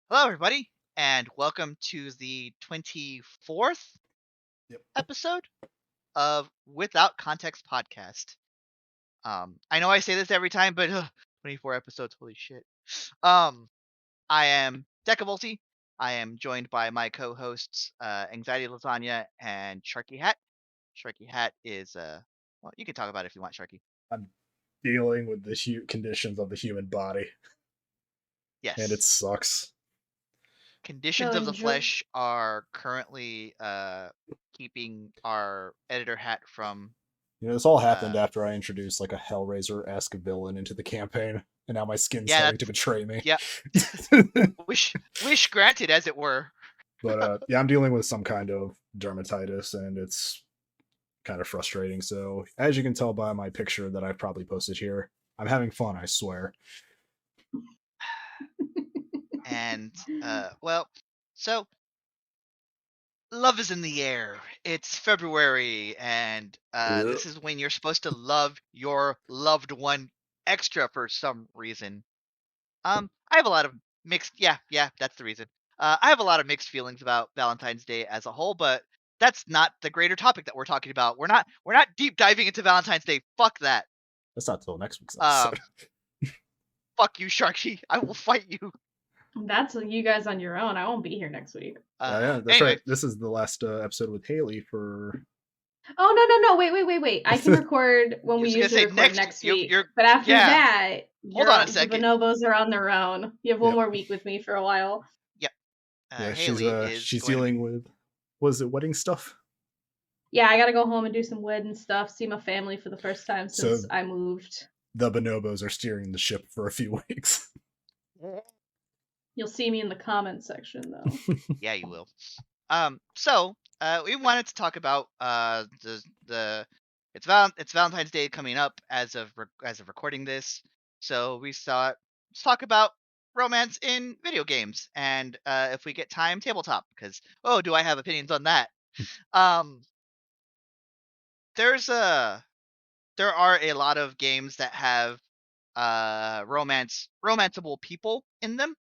Hello, everybody, and welcome to the 24th Yep. episode of Without Context Podcast. I know I say this every time, but 24 episodes, holy shit. I am Decavolty. I am joined by my co-hosts, AnxietyLasagna and SharkyHat. SharkyHat is, well, you can talk about it if you want, Sharky. I'm dealing with the conditions of the human body, and it Yes. sucks. Conditions So of the enjoy. Flesh are currently keeping our editor hat from This all happened after I introduced like a Hellraiser-esque villain into the campaign, and now my skin's yeah, starting to that's betray me. yeah. wish granted, as it were. But yeah, I'm dealing with some kind of dermatitis, and it's kind of frustrating. So, as you can tell by my picture that I've probably posted here, I'm having fun, I swear. And well, so love is in the air. It's February, and this is when you're supposed to love your loved one extra for some reason. I have a lot of mixed. Yeah, that's the reason. I have a lot of mixed feelings about Valentine's Day as a whole, but that's not the greater topic that we're talking about. We're not deep diving into Valentine's Day. Fuck that. That's not till next week's Um, episode. fuck you, Sharky. I will fight you. That's you guys on your own. I won't be here next week. Yeah, that's Anyway, right. This is the last episode with Haley for. Oh no! Wait! I can record when we was gonna usually say record next week. you're But after yeah. that, Hold on a the second. bonobos are on their own. You have one Yep. more week with me for a while. Yep. Yeah, Haley is she's going dealing with, was it wedding stuff? Yeah, I gotta go home and do some wedding stuff. See my family for the first time since I moved. The bonobos are steering the ship for a few weeks. You'll see me in the comments section though. Yeah, you will. So we wanted to talk about the it's Valentine's Day coming up as of recording this. So we thought let's talk about romance in video games, and if we get time, tabletop, because do I have opinions on that? Um, there are a lot of games that have romanceable people in them.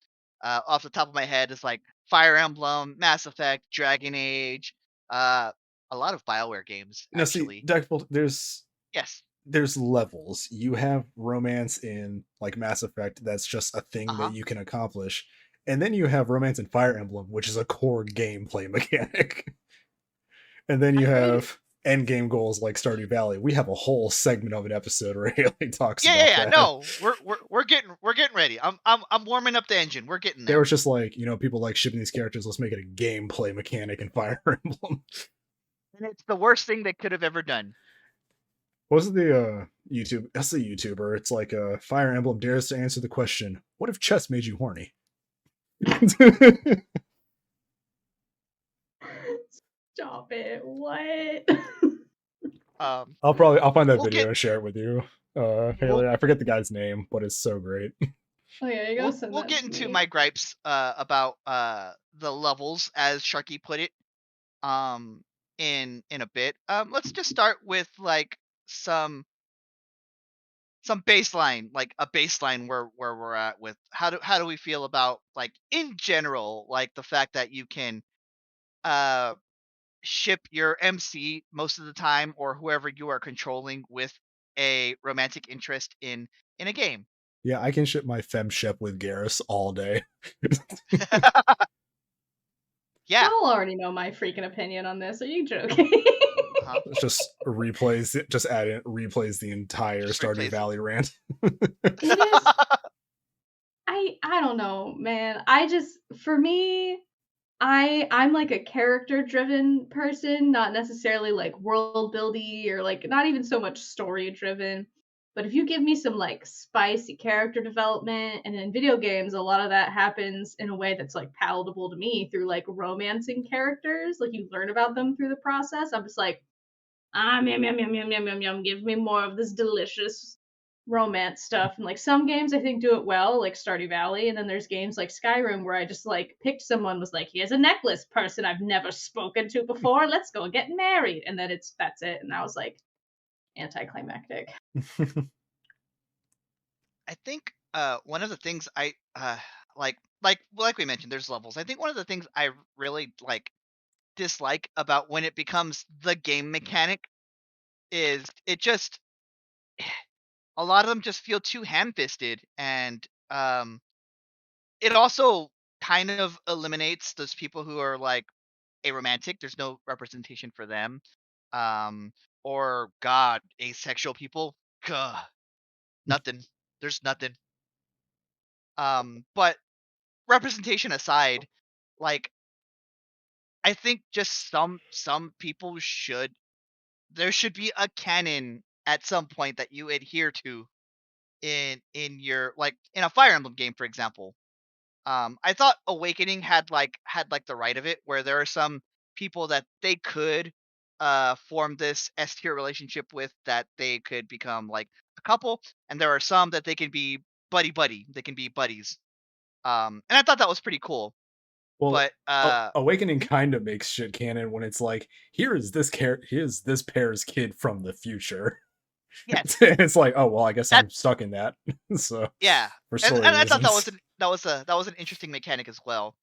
Off the top of my head is like Fire Emblem, Mass Effect, Dragon Age, a lot of BioWare games Now, see, actually. Yes. there's levels. You have romance in like Mass Effect, that's just a thing that you can accomplish, and then you have romance in Fire Emblem, which is a core gameplay mechanic. And then you have end game goals like Stardew Valley. We have a whole segment of an episode where Haley talks about that. No, we're getting ready. I'm warming up the engine. We're getting there. There was just like, people like shipping these characters. Let's make it a gameplay mechanic in Fire Emblem. And it's the worst thing they could have ever done. What was the YouTube? That's the YouTuber. It's like Fire Emblem dares to answer the question: what if chess made you horny? Stop it! What? I'll find that video and share it with you, Haley. I forget the guy's name, but it's so great. Oh yeah, you gotta We'll get into my gripes about the levels, as Sharky put it, in a bit. Let's just start with like some baseline, like a baseline where we're at with how do we feel about, like, in general, like the fact that you can ship your MC most of the time, or whoever you are controlling, with a romantic interest in a game. Yeah, I can ship my femship with Garrus all day. Yeah. Y'all already know my freaking opinion on this. Are you joking? Just replays the entire Stardew Valley rant. It is. I don't know, man. For me, I'm like a character driven person, not necessarily like world buildy or like not even so much story driven. But if you give me some like spicy character development, and in video games, a lot of that happens in a way that's like palatable to me through like romancing characters. Like you learn about them through the process. I'm just like, yum yum yum yum yum yum yum. Give me more of this delicious romance stuff. And like some games I think do it well, like Stardew Valley, and then there's games like Skyrim where I just like picked someone, was like, here's a necklace person I've never spoken to before, let's go get married, and then that's it, and that was like anticlimactic. I think one of the things I like like we mentioned, there's levels. I think one of the things I really dislike about when it becomes the game mechanic is it just a lot of them just feel too ham-fisted, and it also kind of eliminates those people who are aromantic. There's no representation for them. Um, or God, asexual people. Gah, nothing. There's nothing. But representation aside, like I think just some people should there should be a canon at some point that you adhere to in your in a Fire Emblem game, for example. I thought Awakening had the right of it, where there are some people that they could form this S tier relationship with, that they could become like a couple, and there are some that they can be buddy. They can be buddies. And I thought that was pretty cool. Well, But Awakening kind of makes shit canon when it's like, here's this pair's kid from the future. yes, It's like, oh well, I guess that I'm stuck in that. So yeah, for and story I thought reasons. that was an interesting mechanic as well.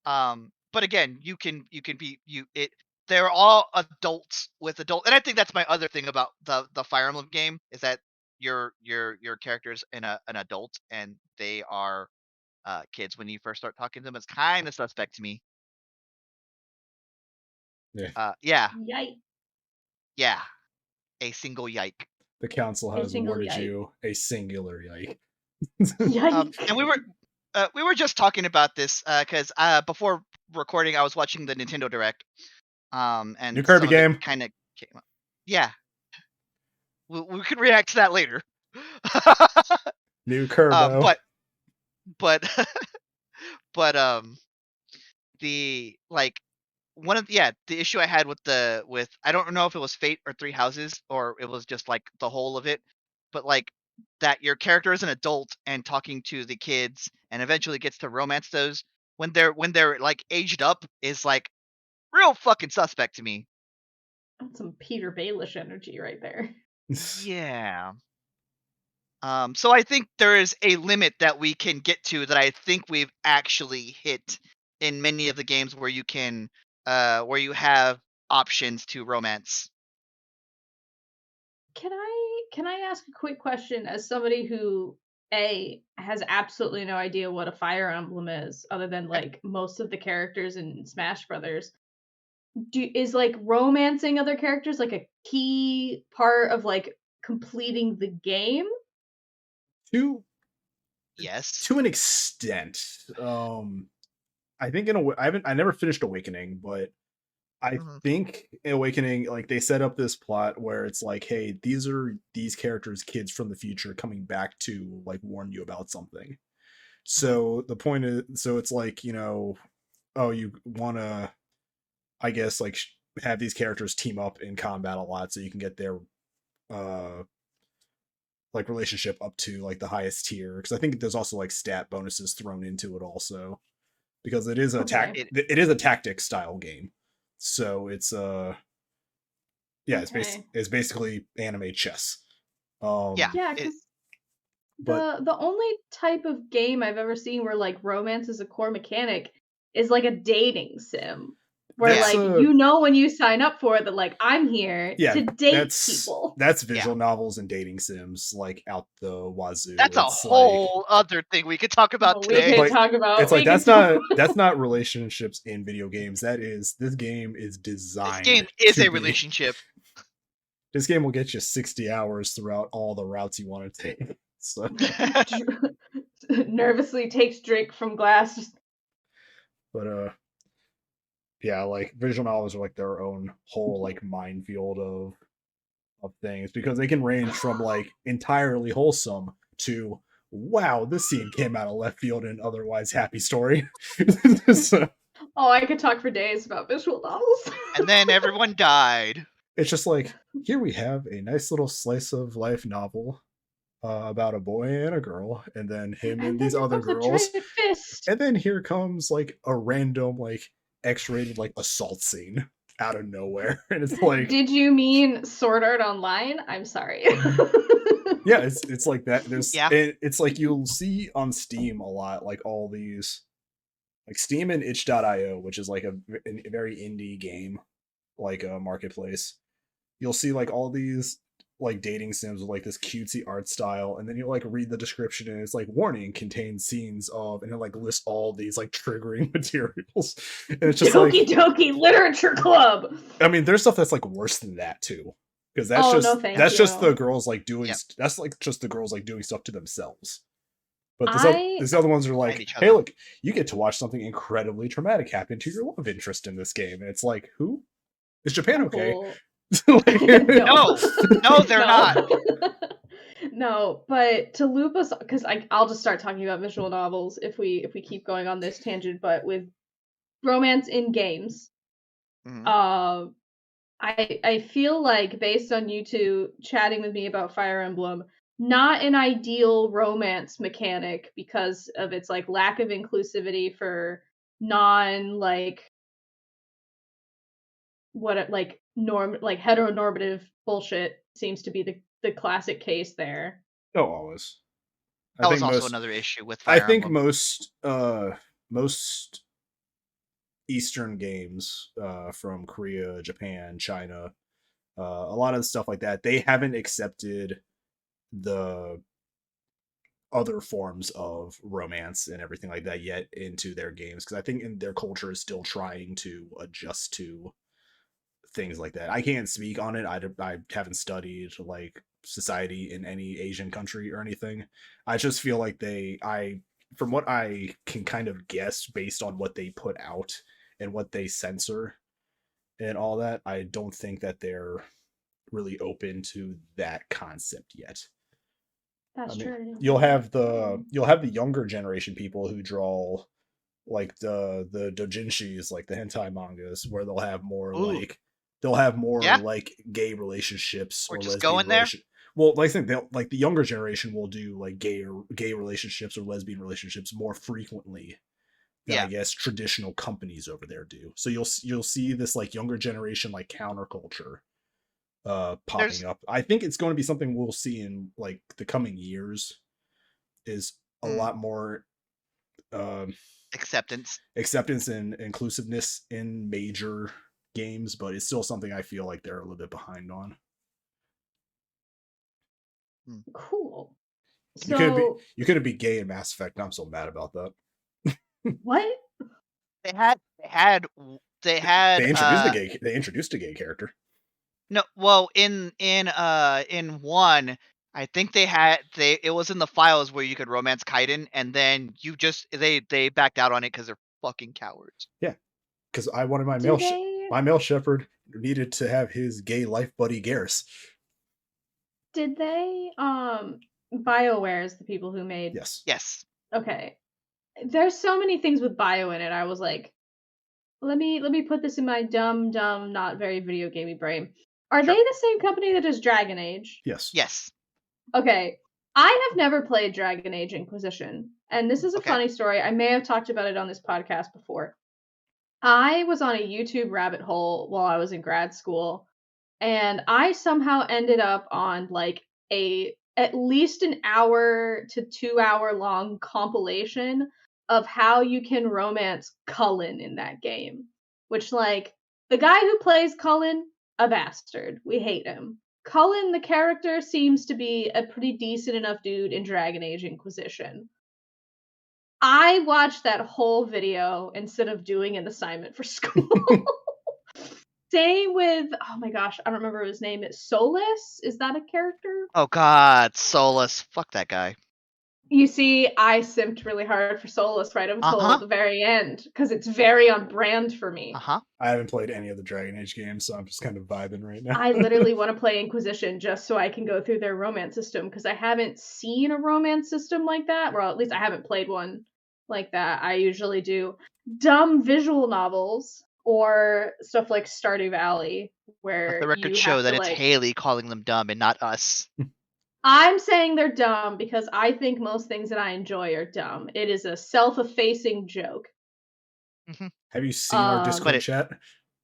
But again, you can be you it they're all adults with adult, and I think that's my other thing about the Fire Emblem game, is that your character's an adult and they are kids when you first start talking to them. It's kind of suspect to me. Yeah. Yeah, Yike. yeah, a single yike. The council A has single awarded yike. you a singular yike. Yike. And we were just talking about this because before recording, I was watching the Nintendo Direct. And New Kirby some of it game. kind of came up. Yeah, we could react to that later. New Kirbo. But but the one of the issue I had with I don't know if it was Fate or Three Houses, or it was just the whole of it, but that your character is an adult and talking to the kids and eventually gets to romance those when they're aged up is real fucking suspect to me. That's some Peter Baelish energy right there. Yeah. So I think there is a limit that we can get to that I think we've actually hit in many of the games where you can where you have options to romance. Can I ask a quick question as somebody who has absolutely no idea what a Fire Emblem is, other than Okay. most of the characters in Smash Brothers? Is romancing other characters a key part of completing the game? to Yes. to an extent. I think I never finished Awakening, but I Mhm. think in Awakening, they set up this plot where it's like, hey, these are these characters' kids from the future coming back to warn you about something. Mhm. So the point is, so it's oh, you want to, I guess, have these characters team up in combat a lot so you can get their uh relationship up to the highest tier, because I think there's also stat bonuses thrown into it also, because it is Okay. it is a tactic style game, so it's Okay. it's basically anime chess. Yeah. Yeah, It, because But the only type of game I've ever seen where romance is a core mechanic is a dating sim. Where that's when you sign up for it that I'm here yeah, to date people. that's yeah. visual novels and dating sims out the wazoo. That's a It's whole other thing we could talk about We today. could talk about. It's we could that's talk not relationships in video games. This game is designed. This game is to a be- relationship. This game will get you 60 hours throughout all the routes you want to take. So, nervously takes drink from glass. but yeah, visual novels are their own whole minefield of things, because they can range from entirely wholesome to, wow, this scene came out of left field in an otherwise happy story. So, Oh, I could talk for days about visual novels. And then everyone died. it's just here we have a nice little slice of life novel about a boy and a girl, and then him and these other girls, Fist. and then here comes a random X-rated assault scene out of nowhere, and it's Did you mean Sword Art Online? I'm sorry. yeah, it's like that. There's Yeah. it's you'll see on Steam a lot all these like Steam and itch.io, which is like a very indie game, like a marketplace. You'll see like all these like dating sims with like this cutesy art style, and then you'll like read the description and it's like warning contains scenes of, and it like lists all these like triggering materials. And it's just Doki Doki Literature Club. I mean, there's stuff that's like worse than that too. Because that's just the girls like doing that's like just the girls like doing stuff to themselves. But these other ones are like, hey, look, you get to watch something incredibly traumatic happen to your love interest in this game. And it's like, who? Is Japan okay? No, they're not. No, but to loop us, because I'll just start talking about visual novels if we keep going on this tangent. But with romance in games, I feel like, based on you two chatting with me about Fire Emblem, not an ideal romance mechanic because of its like lack of inclusivity for non like heteronormative bullshit seems to be the classic case there. Oh, always. That was also another issue with Fire Emblem. I think most Eastern games from Korea, Japan, China, a lot of stuff like that, they haven't accepted the other forms of romance and everything like that yet into their games, because I think in their culture is still trying to adjust to things like that. I can't speak on it. I haven't studied like society in any Asian country or anything. I just feel like from what I can kind of guess based on what they put out and what they censor and all that, I don't think that they're really open to that concept yet. That's true. You'll have the younger generation people who draw like the doujinshis, like the hentai mangas, where they'll have more like gay relationships or just going there. Well, I think the younger generation will do like gay relationships or lesbian relationships more frequently than I guess traditional companies over there do. So you'll see this like younger generation like counterculture popping up. I think it's going to be something we'll see in like the coming years, is a lot more acceptance and inclusiveness in major games, but it's still something I feel like they're a little bit behind on. Cool. You couldn't be gay in Mass Effect, and I'm so mad about that. What? They introduced a gay character. No, well, in one, I think it was in the files where you could romance Kaiden, and then they backed out on it because they're fucking cowards. Yeah, because I wanted my male shepherd needed to have his gay life buddy Garrus. Did they BioWare is the people who made Yes. Okay. There's so many things with bio in it. I was like, let me put this in my dumb, not very video gamey brain. Are they the same company that does Dragon Age? Yes. Okay. I have never played Dragon Age Inquisition, and this is a funny story. I may have talked about it on this podcast before. I was on a YouTube rabbit hole while I was in grad school, and I somehow ended up on like at least an hour to 2 hour long compilation of how you can romance Cullen in that game. Which, like, the guy who plays Cullen, a bastard. We hate him. Cullen, the character, seems to be a pretty decent enough dude in Dragon Age Inquisition. I watched that whole video instead of doing an assignment for school. Same with, oh my gosh, I don't remember his name. It's Solus? Is that a character? Oh god, Solus. Fuck that guy. You see, I simped really hard for Solus right up until the very end, because it's very on brand for me. I haven't played any of the Dragon Age games, so I'm just kind of vibing right now. I literally want to play Inquisition just so I can go through their romance system, because I haven't seen a romance system like that. Well, at least I haven't played one like that. I usually do dumb visual novels or stuff like Stardew Valley, where let the record show that it's Haley calling them dumb and not us. I'm saying they're dumb because I think most things that I enjoy are dumb. It is a self-effacing joke. Have you seen our Discord chat?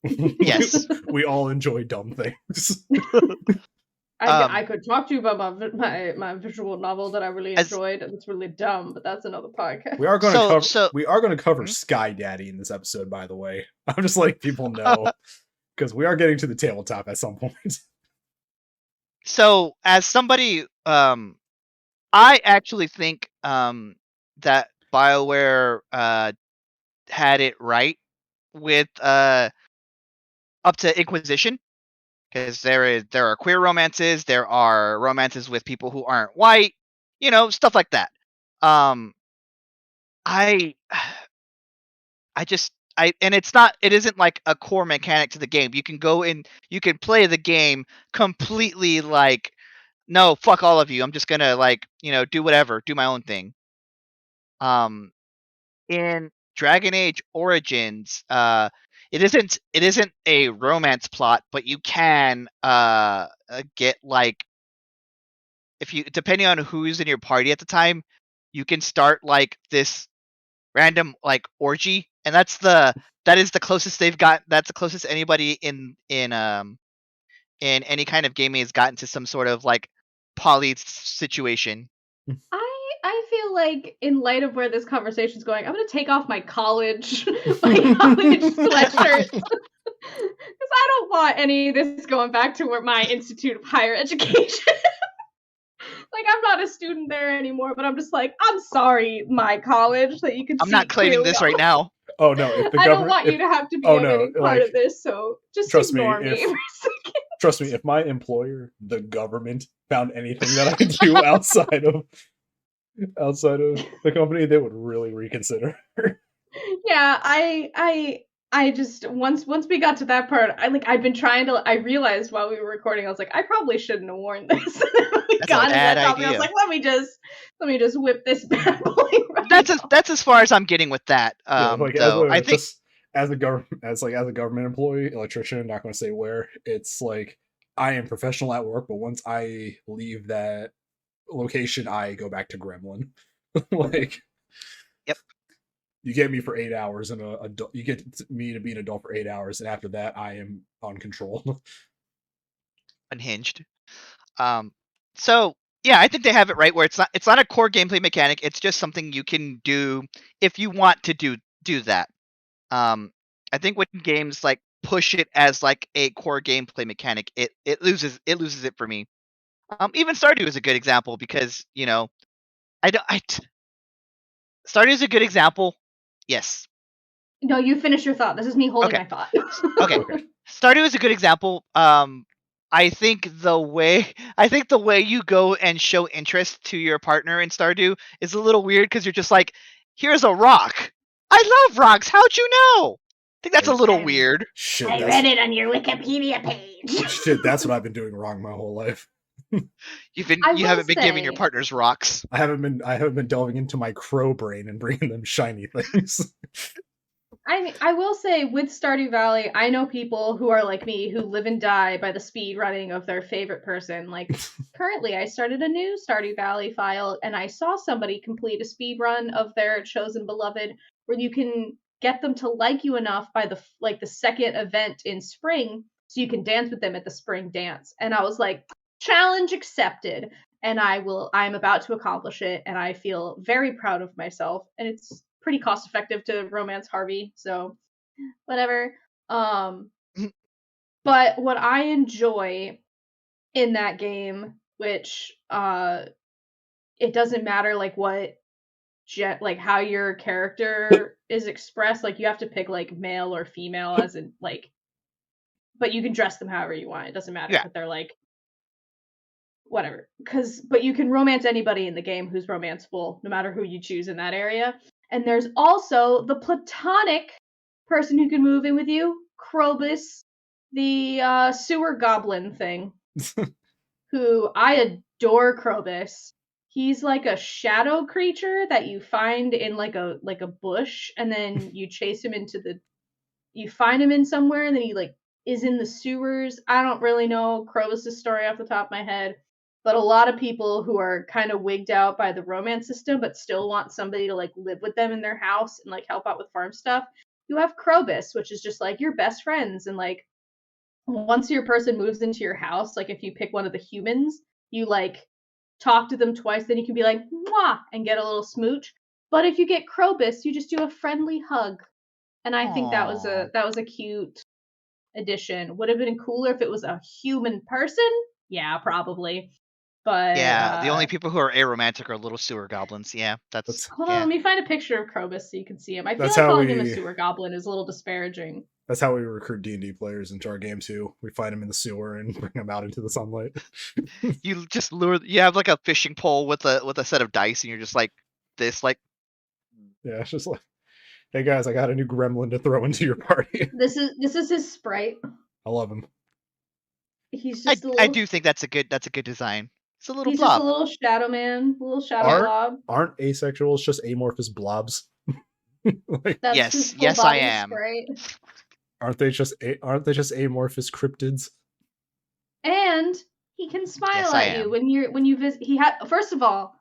Yes. We all enjoy dumb things. I could talk to you about my visual novel that I really as enjoyed. It's really dumb, but that's another podcast. We are going to so cover so cover Sky Daddy in this episode, by the way. I'm just letting people know because we are getting to the tabletop at some point. so as somebody, I actually think that BioWare had it right with up to Inquisition, because there are queer romances, there are romances with people who aren't white, stuff like that. I and it isn't like a core mechanic to the game. You can go in, you can play the game completely like, no, fuck all of you. I'm just gonna do whatever, do my own thing. In Dragon Age Origins, it isn't a romance plot, but you can get like, if you, depending on who's in your party at the time, you can start like this random like orgy, and that is the closest they've got. That's the closest anybody in any kind of gaming has gotten to some sort of like poly situation. I feel like in light of where this conversation's going, I'm gonna take off my college sweatshirt. Because I don't want any of this going back to where my Institute of Higher Education. Like, I'm not a student there anymore, but I'm just like, I'm sorry, my college, that you can I'm see not claiming this right now. Oh no! If the I don't want you to have to be any part of this, so just ignore me for a second. Trust me, if my employer, the government, found anything that I do outside of the company, they would really reconsider. Yeah, I just once we got to that part, I've been trying to. I realized while we were recording, I was like, I probably shouldn't have worn this. We That's got a to bad that topic. I was idea. like, let me just whip this bad boy. Right That's as far as I'm getting with that. Though I think as a government employee, electrician, not going to say where, it's like I am professional at work, but once I leave that location, I go back to Gremlin. Like, yep. You get me for 8 hours, and you get me to be an adult for 8 hours, and after that, I am uncontrolled. Unhinged. So yeah, I think they have it right where it's not a core gameplay mechanic. It's just something you can do if you want to do that. I think when games like push it as like a core gameplay mechanic, it loses it for me. Even Stardew is a good example because Stardew is a good example. Yes. No, you finish your thought. This is me holding Okay. my thought. Okay. Stardew is a good example. I think the way you go and show interest to your partner in Stardew is a little weird because you're just like, here's a rock. I love rocks. How'd you know? I think that's a little weird. Shit, I read it on your Wikipedia page. Shit, that's what I've been doing wrong my whole life. You haven't been giving your partners rocks. I haven't been delving into my crow brain and bringing them shiny things. I will say with Stardew Valley, I know people who are like me who live and die by the speed running of their favorite person. Like currently, I started a new Stardew Valley file, and I saw somebody complete a speed run of their chosen beloved, where you can get them to like you enough by the second event in spring, so you can dance with them at the spring dance. And I was like, challenge accepted. And I'm about to accomplish it, and I feel very proud of myself. And it's pretty cost effective to romance Harvey, so whatever. But what I enjoy in that game, which it doesn't matter like like how your character is expressed, like you have to pick like male or female as in like, but you can dress them however you want. It doesn't matter, Yeah. but they're like whatever. But you can romance anybody in the game who's romanceable, no matter who you choose in that area. And there's also the platonic person who can move in with you, Krobus, the sewer goblin thing. Who I adore Krobus. He's like a shadow creature that you find in like a bush, and then you chase him you find him in somewhere, and then he like is in the sewers. I don't really know Krobus' story off the top of my head. But a lot of people who are kind of wigged out by the romance system but still want somebody to like live with them in their house and like help out with farm stuff, you have Krobus, which is just like your best friends, and like once your person moves into your house, like if you pick one of the humans, you like talk to them twice, then you can be like mwah and get a little smooch. But if you get Krobus, you just do a friendly hug. And I think that was a cute addition. Would have been cooler if it was a human person. Yeah, probably. But Yeah, the only people who are aromantic are little sewer goblins. Yeah, that's hold on, let me find a picture of Krobus so you can see him. I feel That's like how calling him a sewer goblin is a little disparaging. That's how we recruit D&D players into our game too. We find them in the sewer and bring them out into the sunlight. You just lure. You have like a fishing pole with a set of dice, and you're just like this, like. Yeah, it's just like, hey guys, I got a new gremlin to throw into your party. This is his sprite. I love him. He's just I do think that's a good design. It's a little he's blob. just a little shadow man, a little shadow blob. Aren't asexuals just amorphous blobs? Like, that's yes, yes, I am. Sprite. Aren't they just amorphous cryptids? And he can smile at you when you visit. He had, first of all,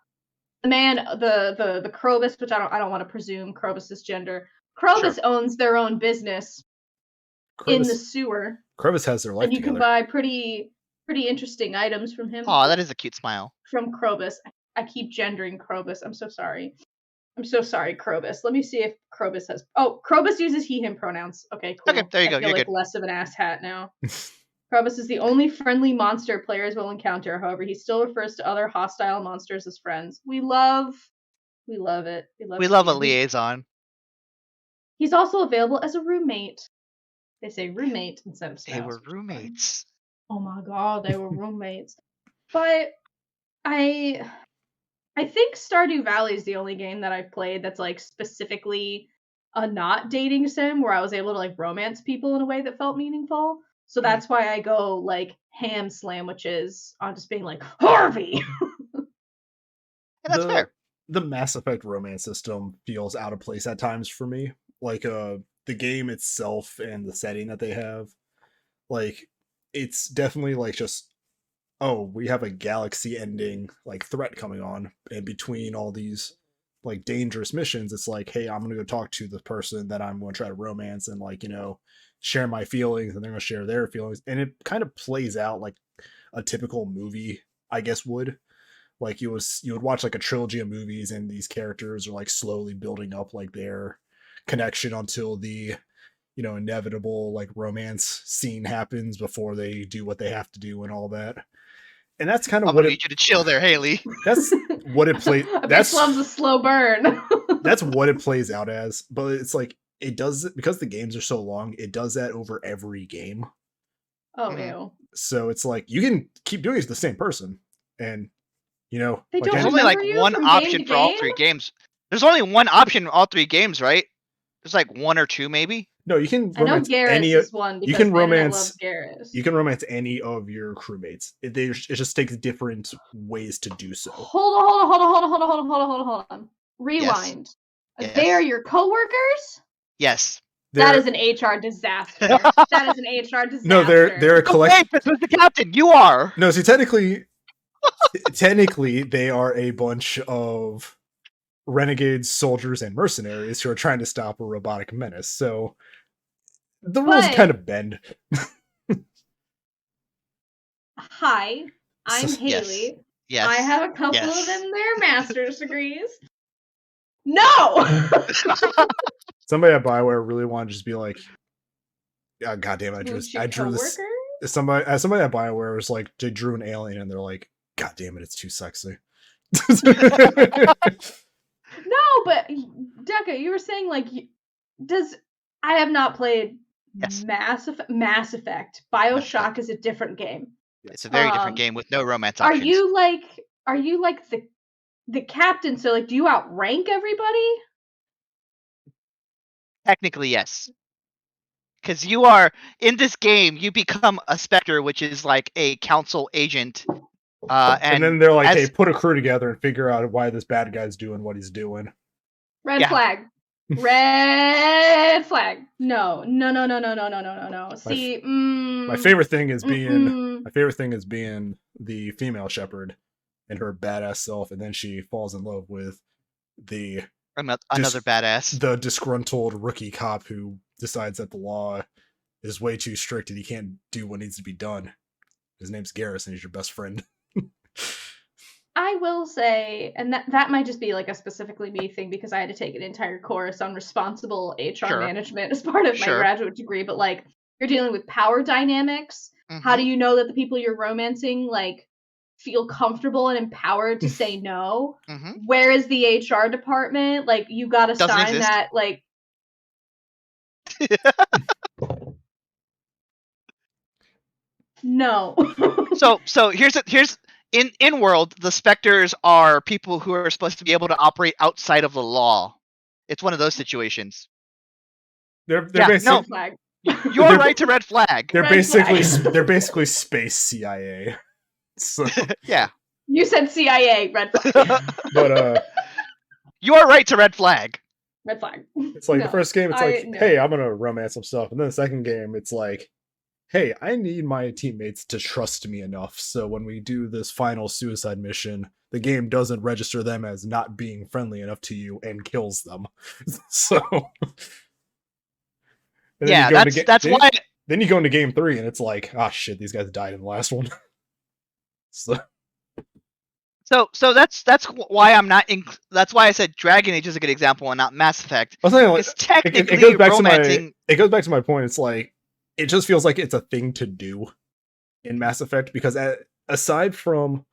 the man, the Krobus, which I don't want to presume Krobus's gender. Krobus owns their own business in the sewer. Krobus has their life and you together. can buy pretty interesting items from him. Oh, that is a cute smile. From Krobus. I keep gendering Krobus. I'm so sorry. I'm so sorry, Krobus. Let me see if Krobus has. Oh, Krobus uses he/him pronouns. Okay, cool. Okay, there you go. I feel You're like good. Less of an asshat now. Krobus is the only friendly monster players will encounter. However, he still refers to other hostile monsters as friends. We love it. We love a liaison. He's also available as a roommate. They say roommate instead of spouse. They were roommates. Oh my god, they were roommates. But I think Stardew Valley is the only game that I've played that's like specifically a not dating sim where I was able to like romance people in a way that felt meaningful. So that's why I go like ham sandwiches on just being like Harvey. That's fair. The Mass Effect romance system feels out of place at times for me. Like the game itself and the setting that they have, like it's definitely like just, oh, we have a galaxy ending like threat coming on, and between all these like dangerous missions, it's like, hey, I'm gonna go talk to the person that I'm gonna try to romance and like, you know, share my feelings, and they're gonna share their feelings, and it kind of plays out like a typical movie, I guess, would. Like you would watch like a trilogy of movies, and these characters are like slowly building up like their connection until the, you know, inevitable like romance scene happens before they do what they have to do and all that. And that's kind of what I need you to chill there, Haley. That's what it plays. That's loves a slow burn. That's what it plays out as. But it's like it does, because the games are so long. It does that over every game. Oh no! So it's like you can keep doing it to the same person, and you know, they there's only like one option for all three games. There's only one option in all three games, right? There's like one or two, maybe. No, you can romance any of one. You can romance. You can romance any of your crewmates. It just takes different ways to do so. Hold on. Rewind. Yes. They're your coworkers? Yes. That is an HR disaster. That is an HR disaster. No, they're a collective. This was the captain. You are. No, see, technically, they are a bunch of renegades, soldiers, and mercenaries who are trying to stop a robotic menace. So the rules kind of bend. Hi, I'm Haley. Yes. I have a couple of them their master's degrees. No! Somebody at BioWare really wanted to just be like, oh, God damn it, I drew this. Somebody at BioWare was like, they drew an alien, and they're like, God damn it, it's too sexy. No, but Deca, you were saying like, I have not played Mass Effect. BioShock is a different game. It's a very different game with no romance options. Are you like the captain? So like, do you outrank everybody? Technically, yes. Because you are in this game, you become a Spectre, which is like a council agent. And then they're like, hey, put a crew together and figure out why this bad guy's doing what he's doing. Red flag. Red flag. No. See, my favorite thing is being the female shepherd and her badass self, and then she falls in love with another badass, the disgruntled rookie cop who decides that the law is way too strict and he can't do what needs to be done. His name's Garrus and he's your best friend. I will say, and that might just be like a specifically me thing because I had to take an entire course on responsible HR management as part of my graduate degree, but like you're dealing with power dynamics. How do you know that the people you're romancing like feel comfortable and empowered to say no? Where is the HR department? Like you got to sign that like no. So here's in world, the specters are people who are supposed to be able to operate outside of the law. It's one of those situations. They're basically you're right to red flag. They're basically space CIA. So yeah. You said CIA, red flag. But you are right to red flag. Red flag. It's like the first game, it's like, hey, I'm gonna romance some stuff, and then the second game, it's like, hey, I need my teammates to trust me enough, so when we do this final suicide mission, the game doesn't register them as not being friendly enough to you and kills them. So yeah, that's why. Then you go into game 3 and it's like, ah, shit, these guys died in the last one. So that's why I'm not. That's why I said Dragon Age is a good example and not Mass Effect. I was saying, like, it's technically it goes back romancing. it goes back to my point. It's like it just feels like it's a thing to do in Mass Effect because aside from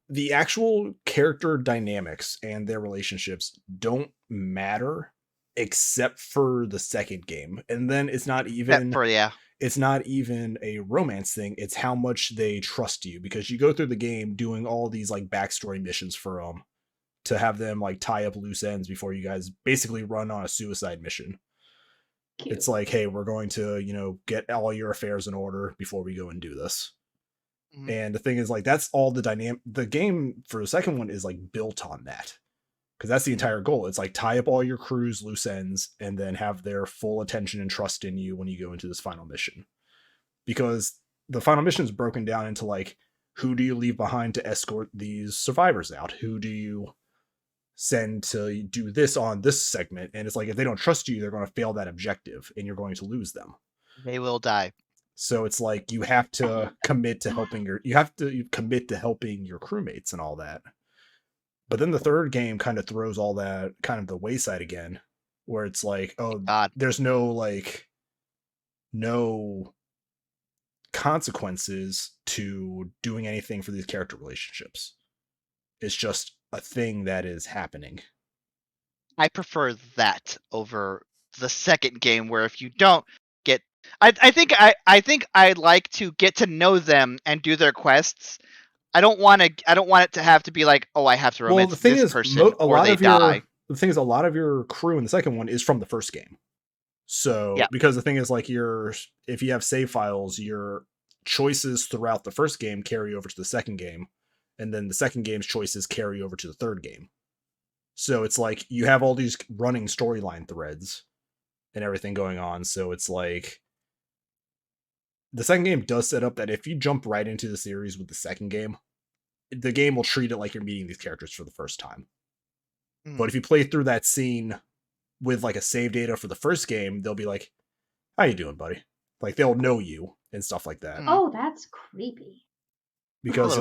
the actual character dynamics and their relationships don't matter except for the second game, and then it's not even it's not even a romance thing. It's how much they trust you because you go through the game doing all these like backstory missions for them to have them like tie up loose ends before you guys basically run on a suicide mission. Cute. It's like, hey, we're going to, get all your affairs in order before we go and do this. And the thing is, like, that's all the game for the second one is like built on that. Because that's the entire goal. It's like tie up all your crew's loose ends and then have their full attention and trust in you when you go into this final mission. Because the final mission is broken down into like, who do you leave behind to escort these survivors out? Who do you send to do this on this segment? And it's like, if they don't trust you, they're going to fail that objective and you're going to lose them. They will die. So it's like, you have to commit to helping your crewmates and all that. But then the third game kind of throws all that kind of the wayside again, where it's like, oh, God, there's no consequences to doing anything for these character relationships. It's just a thing that is happening. I prefer that over the second game, where if you don't get, I think I'd like to get to know them and do their quests. I don't want it to have to be like, oh, I have to romance this person or they die. The thing is, a lot of your crew in the second one is from the first game. So, because the thing is, like, if you have save files, your choices throughout the first game carry over to the second game, and then the second game's choices carry over to the third game. So it's like you have all these running storyline threads and everything going on. So it's like the second game does set up that if you jump right into the series with the second game, the game will treat it like you're meeting these characters for the first time. But if you play through that scene with like a save data for the first game, they'll be like, how you doing, buddy? Like, they'll know you and stuff like that. Oh, that's creepy. Because,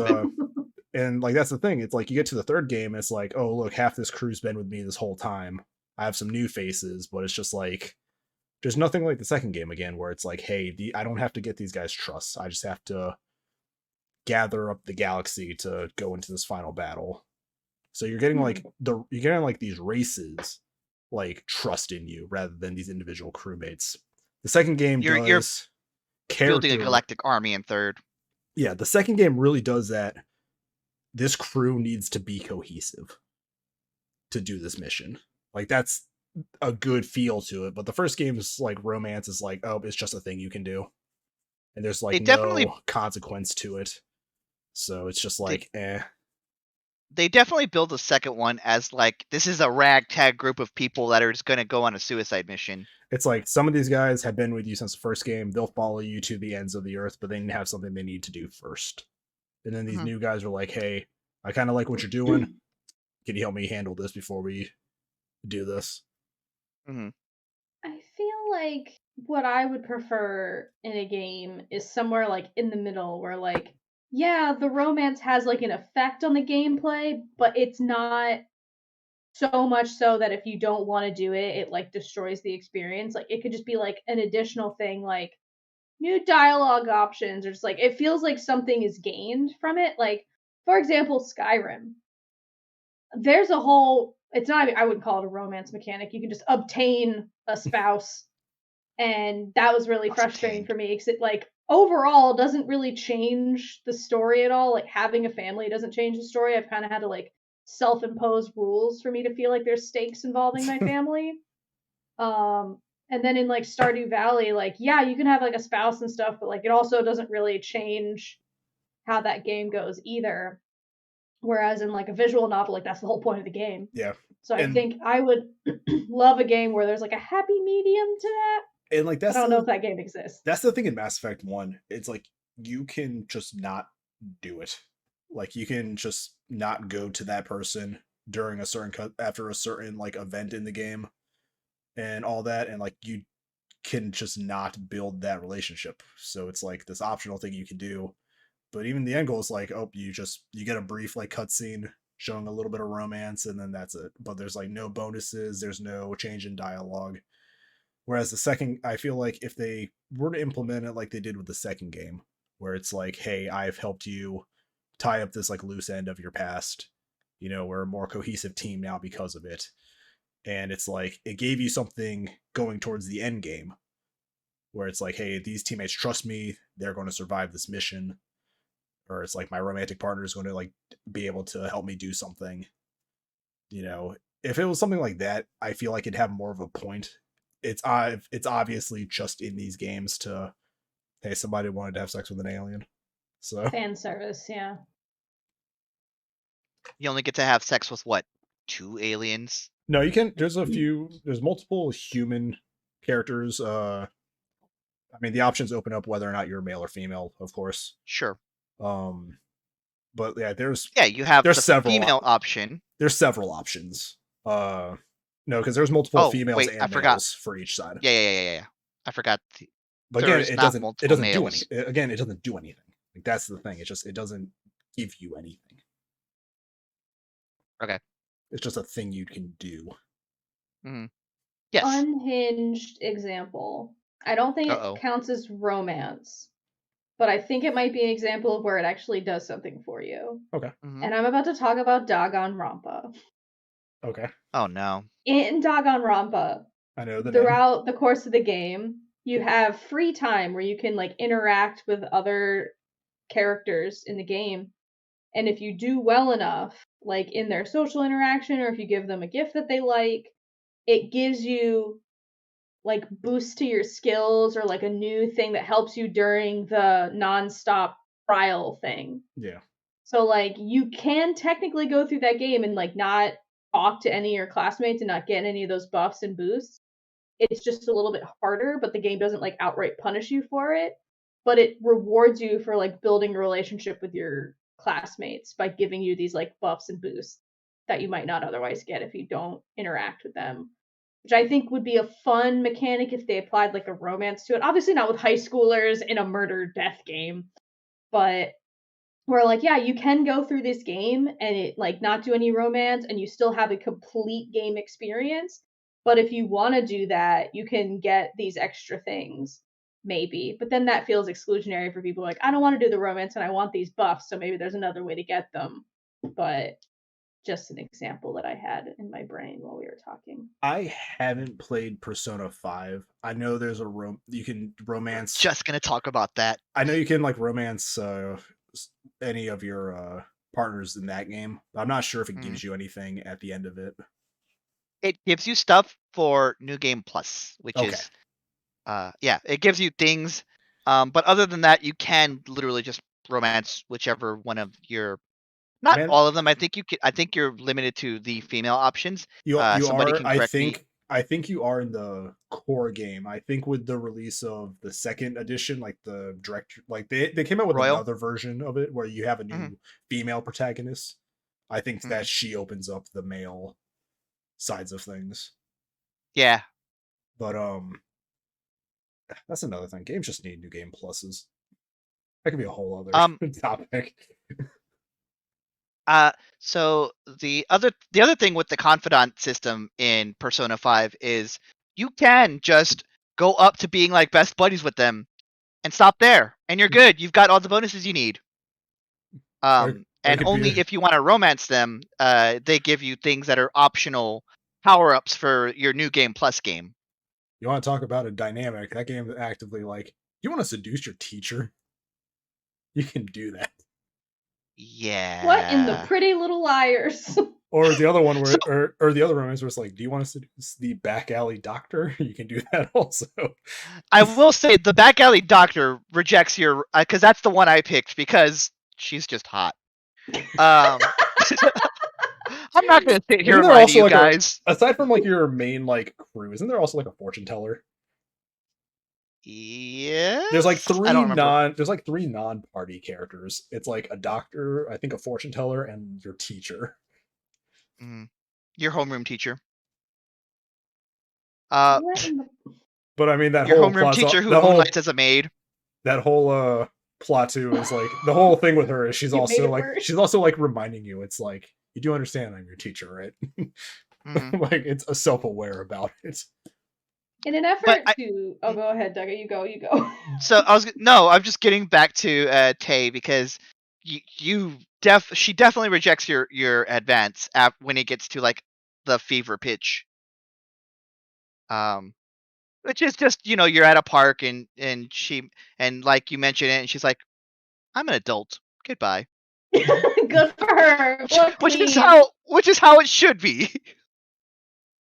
and like, that's the thing. It's like, you get to the third game, and it's like, oh, look, half this crew's been with me this whole time. I have some new faces, but it's just like, there's nothing like the second game again, where it's like, hey, I don't have to get these guys' trust. I just have to gather up the galaxy to go into this final battle. So you're getting like these races like trust in you rather than these individual crewmates. The second game you're building a galactic army in third. Yeah, the second game really does that. This crew needs to be cohesive to do this mission. Like, that's a good feel to it. But the first game's like romance is like, oh, it's just a thing you can do, and there's like no consequence to it. So it's just like, They definitely build the second one as like, this is a ragtag group of people that are just going to go on a suicide mission. It's like, some of these guys have been with you since the first game. They'll follow you to the ends of the earth, but they have something they need to do first. And then these new guys are like, hey, I kind of like what you're doing. Can you help me handle this before we do this? I feel like what I would prefer in a game is somewhere like in the middle where like yeah, the romance has like an effect on the gameplay, but it's not so much so that if you don't want to do it, it like destroys the experience. Like it could just be like an additional thing like new dialogue options or just like it feels like something is gained from it. Like for example, Skyrim. There's a whole it's not I wouldn't call it a romance mechanic. You can just obtain a spouse and that was really Lots frustrating obtained. for me because it like overall doesn't really change the story at all. Like having a family doesn't change the story. I've kind of had to like self-impose rules for me to feel like there's stakes involving my family. Um, and then in like Stardew Valley, like yeah, you can have like a spouse and stuff, but like it also doesn't really change how that game goes either. Whereas in like a visual novel, like that's the whole point of the game. Yeah. So I And think I would love a game where there's like a happy medium to that. like But I don't know if that game exists. that's the thing in Mass Effect 1. It's like you can just not do it. Like you can just not go to that person during a certain after a certain like event in the game and all that, and like you can just not build that relationship. So it's like this optional thing you can do. But even the end goal is like, oh, you get a brief like cutscene showing a little bit of romance, and then that's it. But there's like no bonuses, there's no change in dialogue. Whereas the second, I feel like if they were to implement it like they did with the second game, where it's like, hey, I've helped you tie up this like loose end of your past, we're a more cohesive team now because of it. And it's like it gave you something going towards the end game where it's like, hey, these teammates trust me, they're going to survive this mission. Or it's like my romantic partner is going to like be able to help me do something. If it was something like that, I feel like it'd have more of a point. It's obviously just in these games to, hey, somebody wanted to have sex with an alien. So Fan service, yeah. You only get to have sex with what? 2 aliens? no, you can. There's multiple human characters. I mean, the options open up whether or not you're male or female, of course. Sure. Um, but yeah, there's Yeah, you have there's the several female option. there's several options. No, because there's multiple Oh, females wait, I and forgot. males for each side. Yeah. I forgot. But There again, is it not doesn't multiple do any. males. Again, it doesn't do anything. Like that's the thing. It doesn't give you anything. Okay. It's just a thing you can do. Mm-hmm. Yes. Unhinged example. I don't think it Uh-oh. counts as romance, but I think it might be an example of where it actually does something for you. Okay. Mm-hmm. And I'm about to talk about Danganronpa. Okay. Oh, no. In Danganronpa, I know the name. throughout the course of the game, you have free time where you can like interact with other characters in the game. And if you do well enough, like in their social interaction, or if you give them a gift that they like, it gives you like boost to your skills or like a new thing that helps you during the nonstop trial thing. Yeah. So like you can technically go through that game and like not talk to any of your classmates and not get any of those buffs and boosts. It's just a little bit harder, but the game doesn't like outright punish you for it. But it rewards you for like building a relationship with your classmates by giving you these like buffs and boosts that you might not otherwise get if you don't interact with them. Which I think would be a fun mechanic if they applied like a romance to it. Obviously not with high schoolers in a murder death game, but where like yeah, you can go through this game and it like not do any romance and you still have a complete game experience. But if you want to do that, you can get these extra things maybe. But then that feels exclusionary for people like I don't want to do the romance and I want these buffs, so maybe there's another way to get them. But just an example that I had in my brain while we were talking. I haven't played Persona 5. I know there's you can romance. Just gonna talk about that. I know you can like romance any of your partners in that game, but I'm not sure if it gives you anything at the end of it. It gives you stuff for New Game Plus, which Okay. is yeah, it gives you things. But other than that, you can literally just romance whichever one of your not Man, all of them. I think you're limited to the female options. you Somebody are. can correct me. I think you are in the core game. I think with the release of the second edition, like the direct, like they came out with Royal? another version of it where you have a new female protagonist. I think that she opens up the male sides of things. Yeah. But That's another thing. Games just need new game pluses. That could be a whole other topic. So the other thing with the confidant system in Persona 5 is you can just go up to being like best buddies with them and stop there, and you're good. You've got all the bonuses you need. And only if you want to romance them, they give you things that are optional power-ups for your new game plus game. You want to talk about a dynamic? That game is actively like, you want to seduce your teacher? You can do that. Yeah. What in the Pretty Little Liars? Or the other one where, or the other romance where it's like, do you want to seduce the back alley doctor? You can do that also. I will say the back alley doctor rejects your, because that's the one I picked because she's just hot. I'm not gonna sit here and lie to you guys. Aside from like your main like crew, isn't there also like a fortune teller? Yeah. There's like three non-party characters. It's like a doctor, I think a fortune teller, and your teacher. Your homeroom teacher. But I mean that your whole homeroom teacher who moonlights as a maid. That whole plot too is like the whole thing with her is she's also like reminding you, it's like, you do understand I'm your teacher, right? Like it's a self-aware about it. In an effort to go ahead, Doug. You go. So I'm just getting back to Tay because she definitely rejects your advance when it gets to like the fever pitch. Which is just, you're at a park and like you mention it and she's like, I'm an adult. Goodbye. Good for her. Which is how it should be.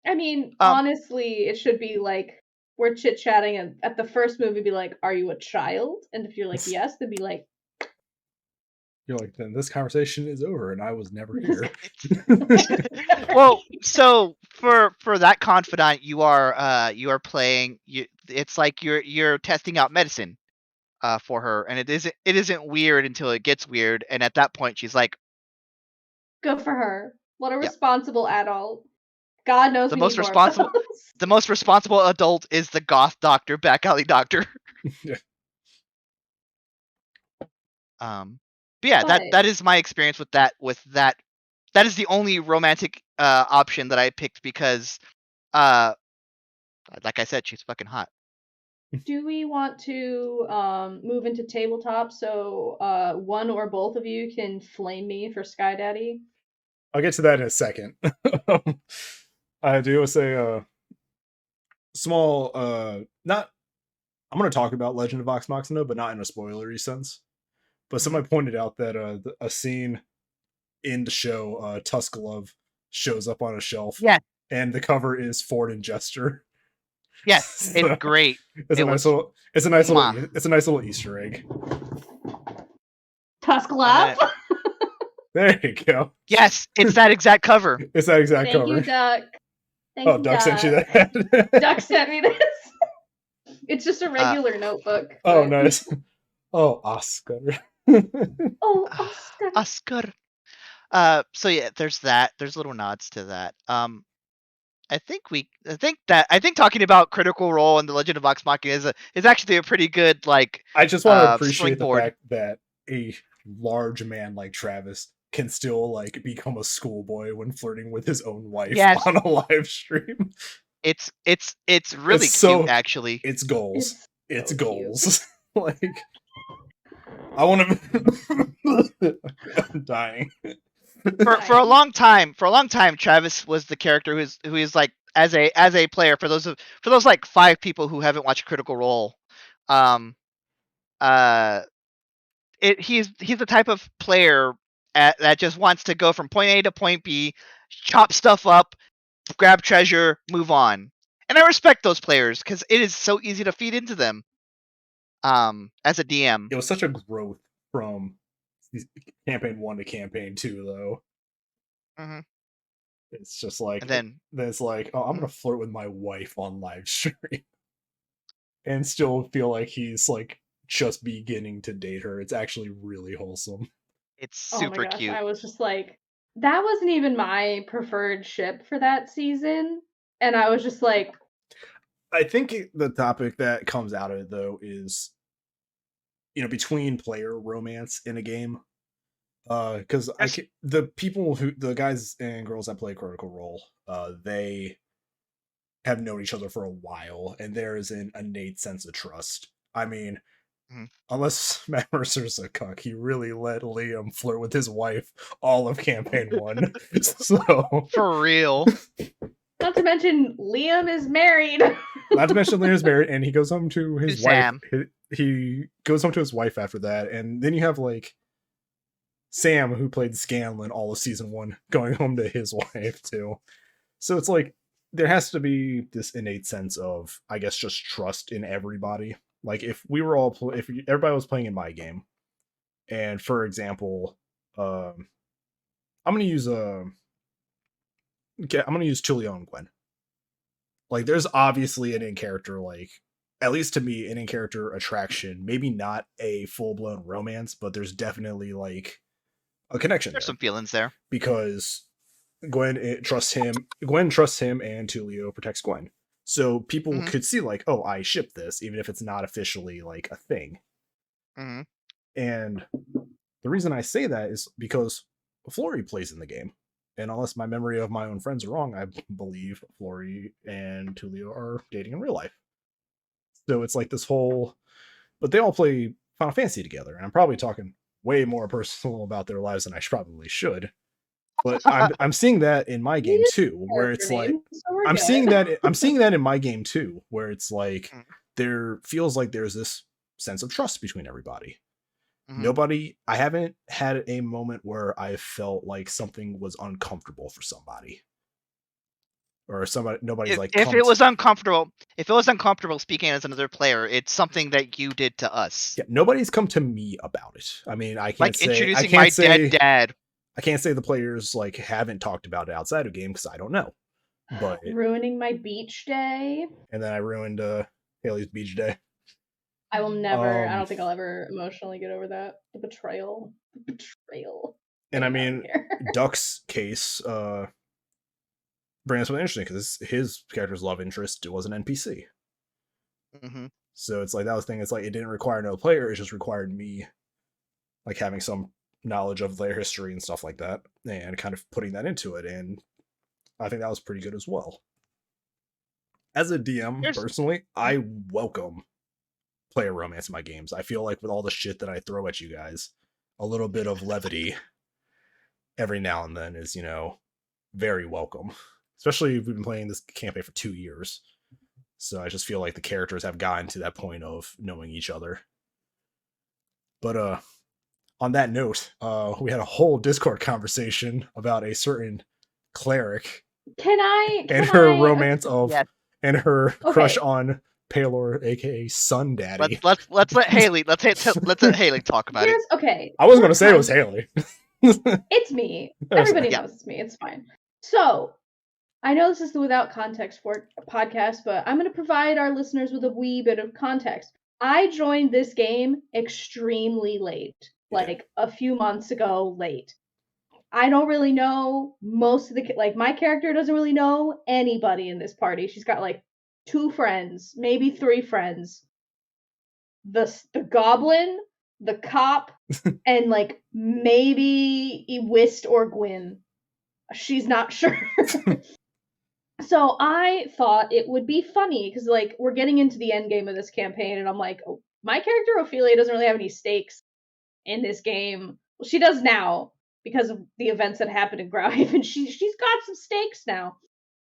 I mean, honestly, it should be like we're chit-chatting and at the first movie be like, are you a child? And if you're like, yes, then be like, you're like, then this conversation is over and I was never here. Well, so for that confidant, you are playing, it's like you're testing out medicine for her, and it isn't weird until it gets weird, and at that point she's like, good for her. What a responsible adult. God knows the most responsible adult is the goth doctor, back alley doctor. Yeah. But yeah, that is my experience with that. That is the only romantic option that I picked because, like I said, she's fucking hot. Do we want to move into tabletop so one or both of you can flame me for Sky Daddy? I'll get to that in a second. I do say small not I'm going to talk about Legend of Vox Machina, but not in a spoilery sense. But somebody pointed out that a scene in the show, Tusk Love, shows up on a shelf. Yeah. And the cover is Ford and Jester. Yes, so it's great. It's a nice little Easter egg. Tusk Love. There you go. Yes, it's that exact cover. It's that exact cover. Thank you, Duck. Duck sent you that. Duck sent me this. It's just a regular notebook. Oh, nice. Oh, Oscar. Oh, Oscar. So yeah, there's that. There's little nods to that. I think talking about Critical Role and the Legend of Vox Machina is actually a pretty good like. I just want to appreciate the fact that a large man like Travis can still like become a schoolboy when flirting with his own wife on a live stream. It's really cute, actually. It's goals. It's goals. Like, I want to. I'm dying. For a long time, Travis was the character who is like as a player for those like 5 people who haven't watched Critical Role. He's the type of player that just wants to go from point A to point B, chop stuff up, grab treasure, move on. And I respect those players because it is so easy to feed into them. As a DM, it was such a growth from campaign 1 to campaign 2, though. Mm-hmm. It's just like, and then it's like, oh, I'm gonna flirt with my wife on live stream, and still feel like he's like just beginning to date her. It's actually really wholesome. It's super cute. I was just like, that wasn't even my preferred ship for that season, and I was just like, I think the topic that comes out of it though is, between player romance in a game. Because the guys and girls that play Critical Role, they have known each other for a while, and there is an innate sense of trust. I mean, unless Matt Mercer's a cuck, he really let Liam flirt with his wife all of campaign 1. So for real. Not to mention Liam is married. Not to mention Liam's married, and he goes home to his wife. Sam. He goes home to his wife after that, and then you have like Sam, who played Scanlan all of season 1, going home to his wife too. So it's like there has to be this innate sense of, I guess, just trust in everybody. Like if we were all, if everybody was playing in my game, and for example, I'm gonna use Tulio and Gwen. Like there's obviously an in-character, like at least to me, an in-character attraction. Maybe not a full-blown romance, but there's definitely like a connection. There's some feelings there because Gwen trusts him, and Tulio protects Gwen. So people could see like, oh, I ship this, even if it's not officially like a thing. And the reason I say that is because Flory plays in the game. And unless my memory of my own friends are wrong, I believe Flory and Tulio are dating in real life. So it's like this whole, but they all play Final Fantasy together. And I'm probably talking way more personal about their lives than I probably should. But I'm seeing that in my game too, where it's like I'm seeing that in my game too, where it's like there feels like there's this sense of trust between everybody. I haven't had a moment where I felt like something was uncomfortable for somebody. Or nobody's like, if it was uncomfortable speaking as another player, it's something that you did to us. Yeah, nobody's come to me about it. I mean, I can't say introducing my dead dad. I can't say the players like haven't talked about it outside of game because I don't know. But ruining my beach day. And then I ruined Haley's beach day. I will never. I don't think I'll ever emotionally get over that. The betrayal. And I mean, Duck's case brings something interesting because his character's love interest was an NPC. So it's like that was the thing. It's like it didn't require no player; it just required me, like having some knowledge of their history and stuff like that, and kind of putting that into it. And I think that was pretty good as well. As a DM, personally, I welcome player romance in my games. I feel like with all the shit that I throw at you guys, a little bit of levity every now and then is, very welcome. Especially if we've been playing this campaign for 2 years. So I just feel like the characters have gotten to that point of knowing each other. But on that note, we had a whole Discord conversation about a certain cleric and her romance and her crush on Paylor, aka Sun Daddy. Let's let Haley let Haley talk about it. Okay. I wasn't gonna say it was Haley. It's me. Everybody knows it's me. It's fine. So I know this is the Without Context podcast, but I'm going to provide our listeners with a wee bit of context. I joined this game extremely late, like a few months ago late. I don't really know most of my character doesn't really know anybody in this party. She's got like 2 friends, maybe 3 friends. The goblin, the cop, and like maybe Whist or Gwyn. She's not sure. So I thought it would be funny because like we're getting into the end game of this campaign, and I'm like, oh, my character Ophelia doesn't really have any stakes in this game. Well, she does now because of the events that happened in Growhaven. She's got some stakes now.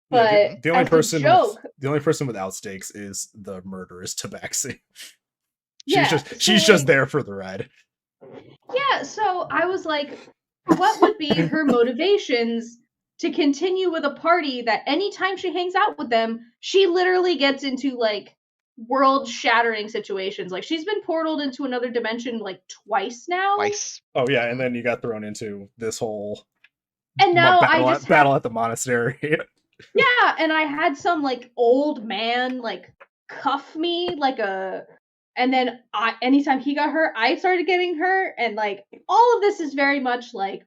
But the only person without stakes is the murderous Tabaxi. She's just there for the ride. Yeah, so I was like, what would be her motivations to continue with a party that anytime she hangs out with them, she literally gets into like world-shattering situations. Like she's been portaled into another dimension like twice now. Oh yeah, and then you got thrown into this whole battle at the monastery. Yeah, and I had some like old man like cuff me and then anytime he got hurt, I started getting hurt, and like all of this is very much like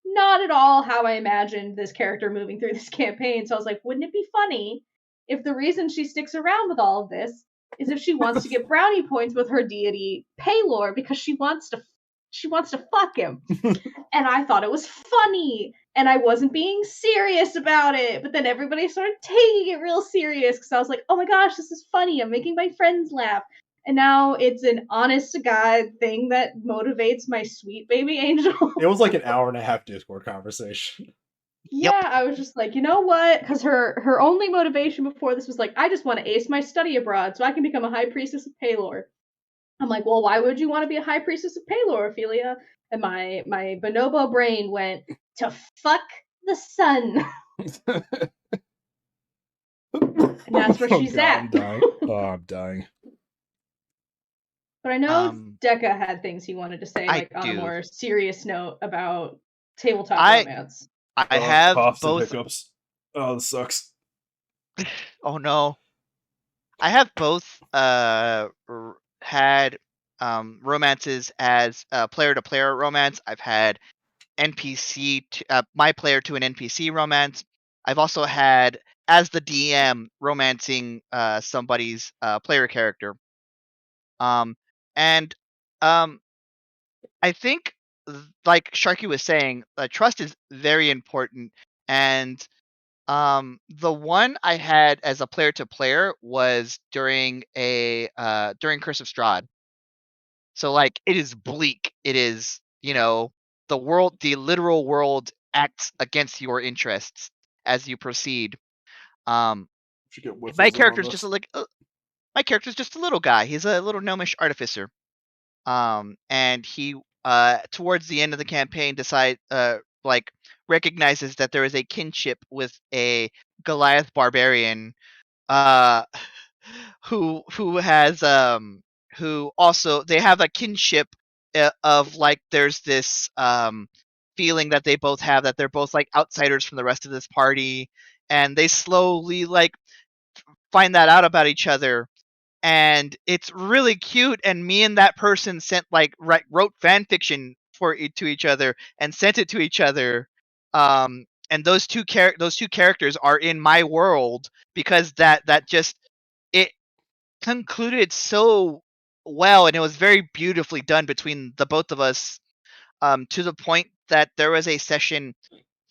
not at all how I imagined this character moving through this campaign. So I was like, wouldn't it be funny if the reason she sticks around with all of this is if she wants to get brownie points with her deity Paylor because she wants to fuck him. And I thought it was funny, and I wasn't being serious about it. But then everybody started taking it real serious because I was like, oh my gosh, this is funny. I'm making my friends laugh. And now it's an honest to God thing that motivates my sweet baby angel. It was like an hour and a half Discord conversation. Yeah, Yep. I was just like, you know what? Because her only motivation before this was like, I just want to ace my study abroad so I can become a high priestess of Paylor. I'm like, well, why would you want to be a high priestess of Paylor, Ophelia? And my bonobo brain went to fuck the sun. And that's where she's at. I'm dying. I'm dying. But I know Deca had things he wanted to say, like on a more serious note about tabletop romance. I have coughs both and hiccups. Oh, this sucks. Oh no. I have both had romances as player-to-player romance. I've had NPC my player to an NPC romance. I've also had as the DM romancing somebody's player character. And I think like Sharky was saying, trust is very important, and the one I had as a player to player was during during Curse of Strahd. So like it is bleak. It is, the literal world acts against your interests as you proceed. My character's just my character's just a little guy. He's a little gnomish artificer. And he towards the end of the campaign recognizes that there is a kinship with a Goliath barbarian who has who also they have a kinship of like there's this feeling that they both have that they're both like outsiders from the rest of this party, and they slowly like find that out about each other, and it's really cute. And me and that person wrote fan fiction to each other and sent it to each other. And those two characters are in my world because that just it concluded so well, and it was very beautifully done between the both of us, to the point that there was a session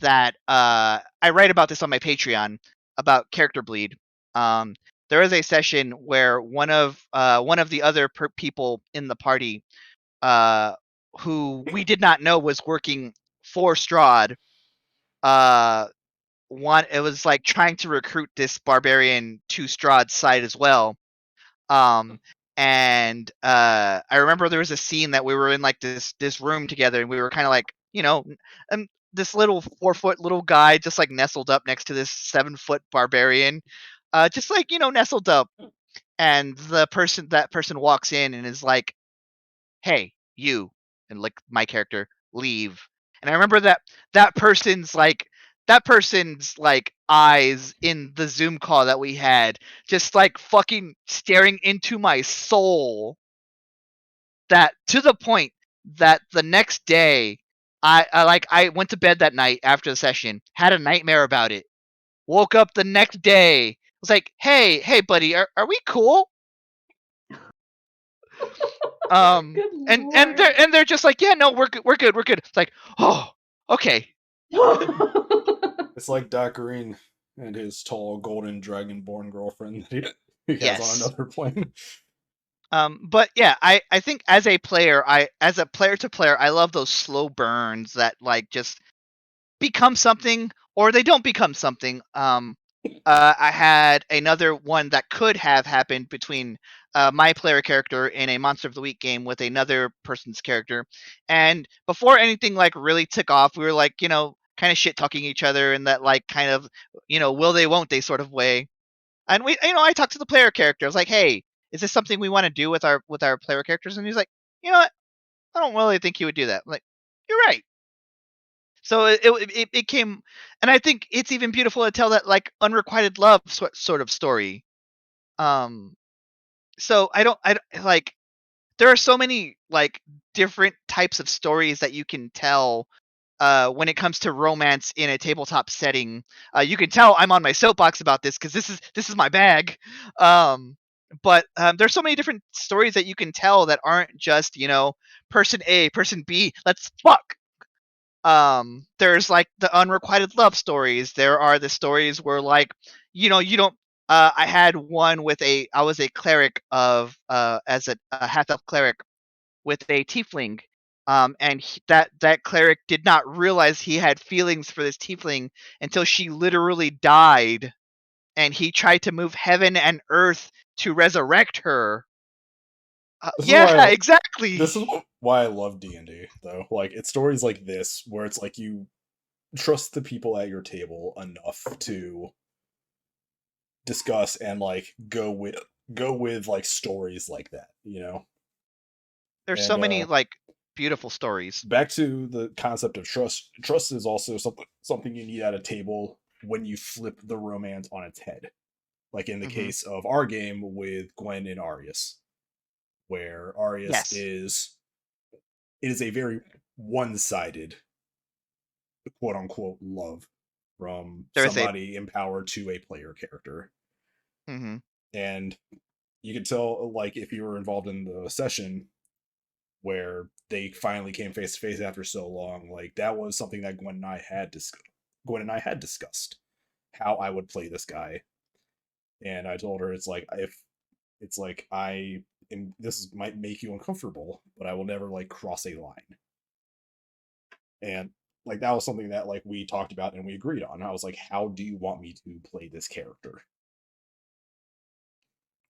that I write about this on my Patreon about character bleed. There was a session where one of the other people in the party, who we did not know was working for Strahd, it was like trying to recruit this barbarian to Strahd's side as well. And I remember there was a scene that we were in like this room together, and we were kind of like, this little 4-foot little guy just like nestled up next to this 7-foot barbarian, just like nestled up. And that person walks in and is like, "Hey, you," and like my character, "Leave." And I remember that person's like eyes in the Zoom call that we had, just like fucking staring into my soul. That to the point that the next day, I went to bed that night after the session, had a nightmare about it. Woke up the next day, was like, hey, buddy, are we cool? And they're just like, yeah, no, we're good. It's like, oh, okay. It's like Green and his tall golden dragonborn girlfriend that he has on another plane. But yeah, I think as a player to player, I love those slow burns that like just become something or they don't become something. I had another one that could have happened between my player character in a Monster of the Week game with another person's character, and before anything like really took off, we were like, kind of shit talking each other in that like kind of, will they won't they sort of way. And I talked to the player character. I was like, hey, is this something we want to do with our player characters? And he's like, you know what? I don't really think he would do that. I'm like, you're right. So it came, and I think it's even beautiful to tell that like unrequited love sort of story. So I don't like, there are so many like different types of stories that you can tell when it comes to romance in a tabletop setting, you can tell I'm on my soapbox about this because this is my bag. But there's so many different stories that you can tell that aren't just, person A, person B, let's fuck. There's like the unrequited love stories. There are the stories where like, you don't. I had one with I was a cleric of as a half elf cleric with a tiefling. And that cleric did not realize he had feelings for this tiefling until she literally died, and he tried to move heaven and earth to resurrect her. This is Yeah, why exactly. this is why I love D&D though. Like it's stories like this where it's like you trust the people at your table enough to discuss and like go with like stories like that, There's so And many like beautiful stories. back to the concept of trust. Trust is also something you need at a table when you flip the romance on its head. Like in the Mm-hmm. case of our game with Gwen and Arius, where Arius Yes. it is a very one-sided quote unquote love from There is a. somebody empowered to a player character. Mm-hmm. And you could tell, like, if you were involved in the session where they finally came face to face after so long, like that was something that Gwen and I had discussed how I would play this guy. And I told her this might make you uncomfortable, but I will never like cross a line. And like that was something that like we talked about and we agreed on. I was like, how do you want me to play this character?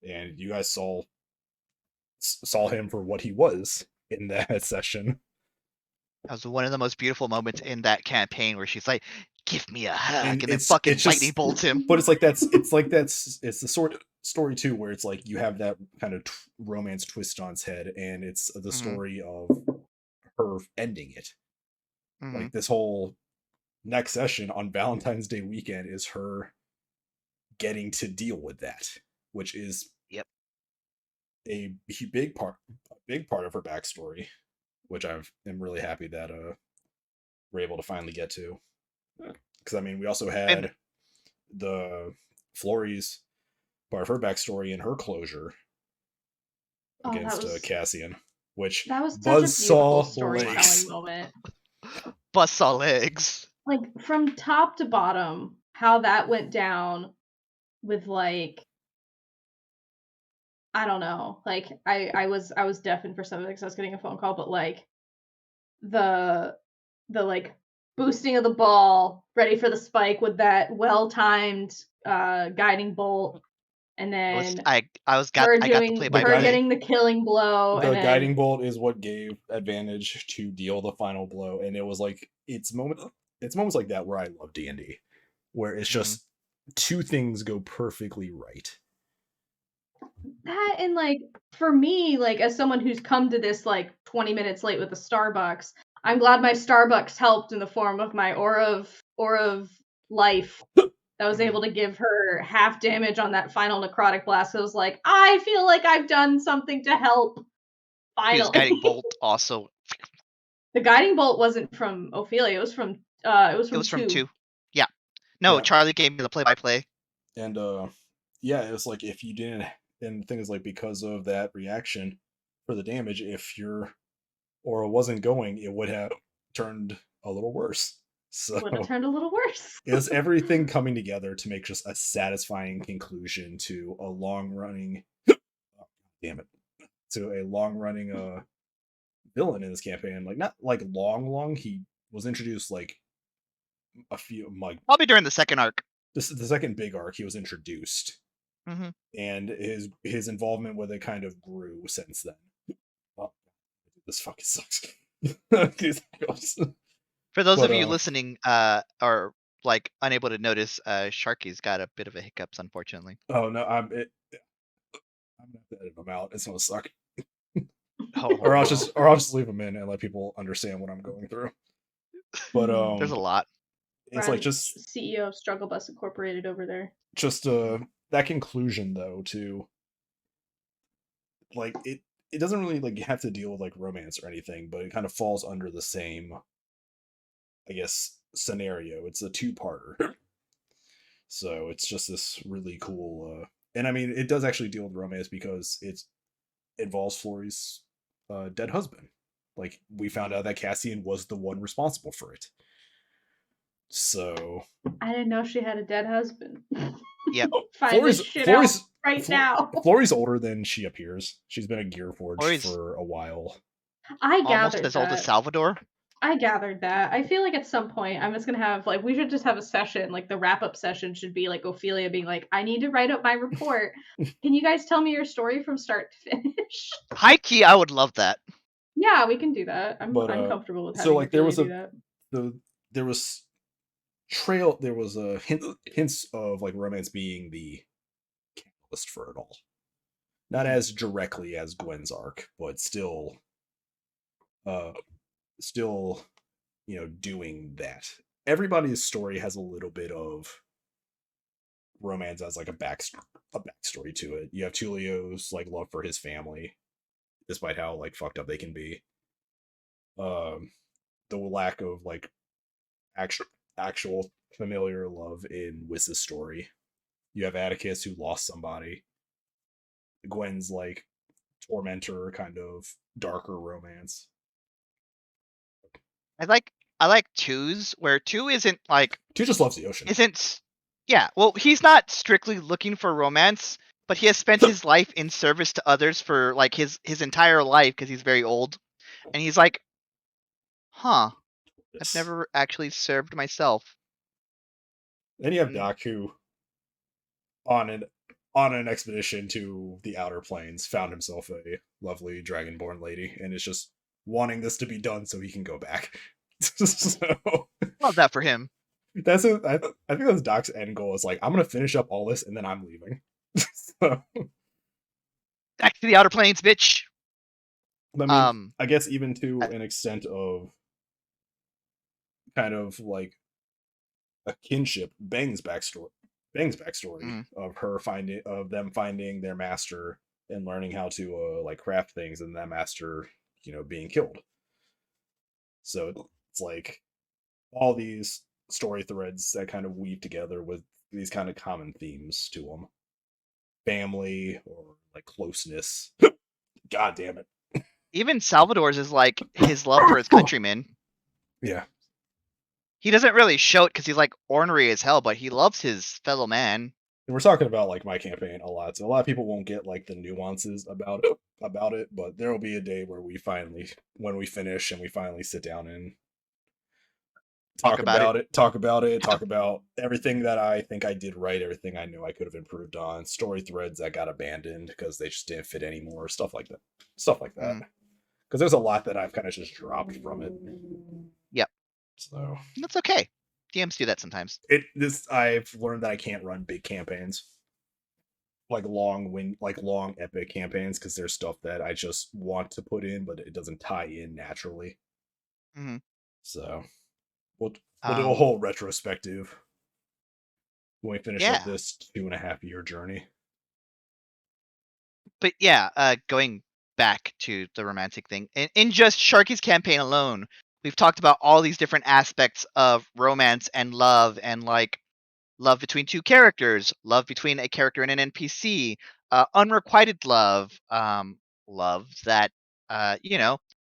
And you guys saw him for what he was in that session. That was one of the most beautiful moments in that campaign where she's like, "Give me a hug," and then It's fucking lightning just bolts him. but it's it's the sort of story too where it's like you have that kind of romance twist on its head, and it's the Mm-hmm. story of her ending it. Mm-hmm. Like this whole next session on Valentine's Day weekend is her getting to deal with that, which is Yep. a big part of her backstory, which am really happy that we're able to finally get to. Because I mean, we also And had the Florries part of her backstory and her closure Oh, against Cassian, which that was such a beautiful buzzsaw storytelling legs. moment. buzzsaw legs. Like from top to bottom, how that went down with like I don't know. Like I was deafened for some of it because I was getting a phone call, but like the like boosting of the ball, ready for the spike with that well timed guiding bolt, and then I got the play by her play. getting the killing blow, The and guiding then bolt is what gave advantage to deal the final blow, and it was like it's moments like that where I love D&D, where it's just two things go perfectly right. that, and like for me, like as someone who's come to this like 20 minutes late with the Starbucks, I'm glad my Starbucks helped in the form of my aura of life that was able to give her half damage on that final necrotic blast. So it was like, I feel like I've done something to help. His guiding Finally. bolt also. The guiding bolt wasn't from Ophelia, it was from It was from 2. 2. Yeah. No, Yeah. Charlie gave me the play by play. And yeah, it was like if you didn't, and the thing is like because of that reaction for the damage, if your aura wasn't going, it would have turned a little worse. So Would have turned a little worse. it was everything coming together to make just a satisfying conclusion to a long running damn it. To a long running villain in this campaign. Like not like long, he was introduced like a few like Probably during the second arc. This is the second big arc he was introduced. Mm-hmm. And his involvement with it kind of grew since then. Oh, this fucking sucks. For those of you listening, are like unable to notice, Sharky's got a bit of a hiccups, unfortunately. Oh no, I'm gonna have to edit them out. It's gonna suck. Oh, or I'll just leave them in and let people understand what I'm going through. But there's a lot. It's like just CEO of Struggle Bus Incorporated over there. Just that conclusion though to like it doesn't really like have to deal with like romance or anything, but it kind of falls under the same I guess, scenario. It's a two-parter. So it's just this really cool, and I mean, it does actually deal with romance because it involves Florrie's dead husband. Like, we found out that Cassian was the one responsible for it. So I didn't know she had a dead husband. Yep. Find this shit out right now. Florrie's older than she appears. She's been a Gearforged Florrie's for a while. I almost gathered as old as that. Salvador. I gathered that. I feel like at some point I'm just gonna have like we should just have a session. Like the wrap up session should be like Ophelia being like, I need to write up my report. Can you guys tell me your story from start to finish? High key, I would love that. Yeah, we can do that. I'm But comfortable with so having like there Ophelia was do that. there was hints of like romance being the catalyst for it all. Not as directly as Gwen's arc, but still doing that. Everybody's story has a little bit of romance as like a backstory to it. You have Tulio's like love for his family, despite how like fucked up they can be. The lack of like actual familiar love in Wiss's story. You have Atticus who lost somebody. Gwen's like tormentor kind of darker romance. I like Two's, where Two isn't like Two just loves the ocean. Yeah, well, he's not strictly looking for romance, but he has spent his life in service to others for like his entire life because he's very old, and he's like, huh, I've never actually served myself. Then you have Doc, who on an expedition to the outer planes found himself a lovely dragonborn lady and is just wanting this to be done so he can go back. So love that for him. I think that's Doc's end goal. Is like, I'm gonna finish up all this and then I'm leaving. So, back to the outer planes, bitch. I mean, I guess even to an extent of kind of like a kinship, Bang's backstory of them finding their master and learning how to like craft things, and that master, being killed. So it's like all these story threads that kind of weave together with these kind of common themes to them. Family or like closeness. God damn it. Even Salvador's is like his love for his countrymen. Yeah. He doesn't really show it because he's like ornery as hell, but he loves his fellow man. And we're talking about like my campaign a lot, so a lot of people won't get like the nuances about it, but there will be a day where when we finish and we finally sit down and talk about everything that I think I did right, everything I knew I could have improved on, story threads that got abandoned because they just didn't fit anymore, stuff like that. Because there's a lot that I've kind of just dropped from it. Yep. So that's okay. DMs do that sometimes. I've learned that I can't run big campaigns, like long epic campaigns, because there's stuff that I just want to put in, but it doesn't tie in naturally. Mm-hmm. So we'll do a whole retrospective when we finish up this 2.5-year journey. But yeah, going back to the romantic thing, in just Sharky's campaign alone, we've talked about all these different aspects of romance and love, and like love between two characters, love between a character and an NPC, unrequited love, love that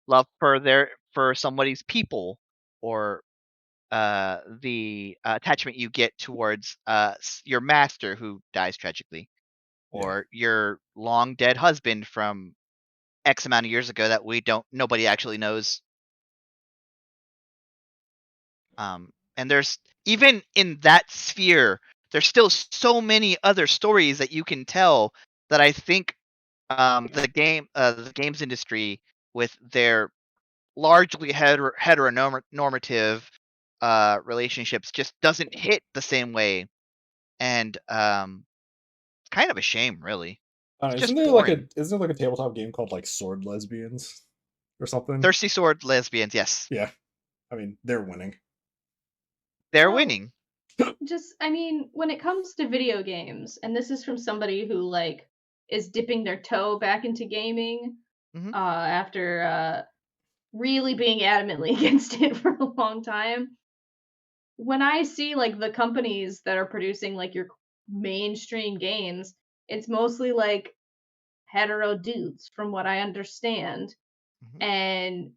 love for somebody's people, or the attachment you get towards your master who dies tragically, or your long dead husband from X amount of years ago that nobody actually knows. And there's, even in that sphere, there's still so many other stories that you can tell that I think the games industry, with their largely heteronormative relationships, just doesn't hit the same way, and kind of a shame, really. Isn't there like a tabletop game called like Sword Lesbians or something? Thirsty Sword Lesbians, yes. Yeah, I mean, they're winning. They're winning. I mean, when it comes to video games, and this is from somebody who like is dipping their toe back into gaming, after really being adamantly against it for a long time. when I see like the companies that are producing like your mainstream games, it's mostly like hetero dudes, from what I understand. Mhm. And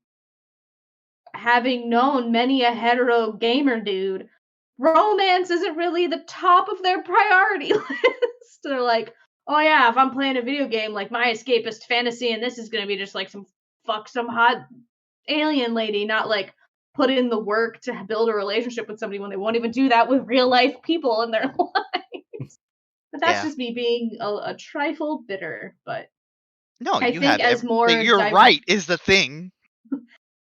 having known many a hetero gamer dude, romance isn't really the top of their priority list. They're like, oh yeah, if I'm playing a video game, like my escapist fantasy, and this is gonna be just like some hot alien lady, not like put in the work to build a relationship with somebody when they won't even do that with real life people in their lives. But that's Yeah. just me being a trifle bitter. But No, I you think have as more you're right is the thing.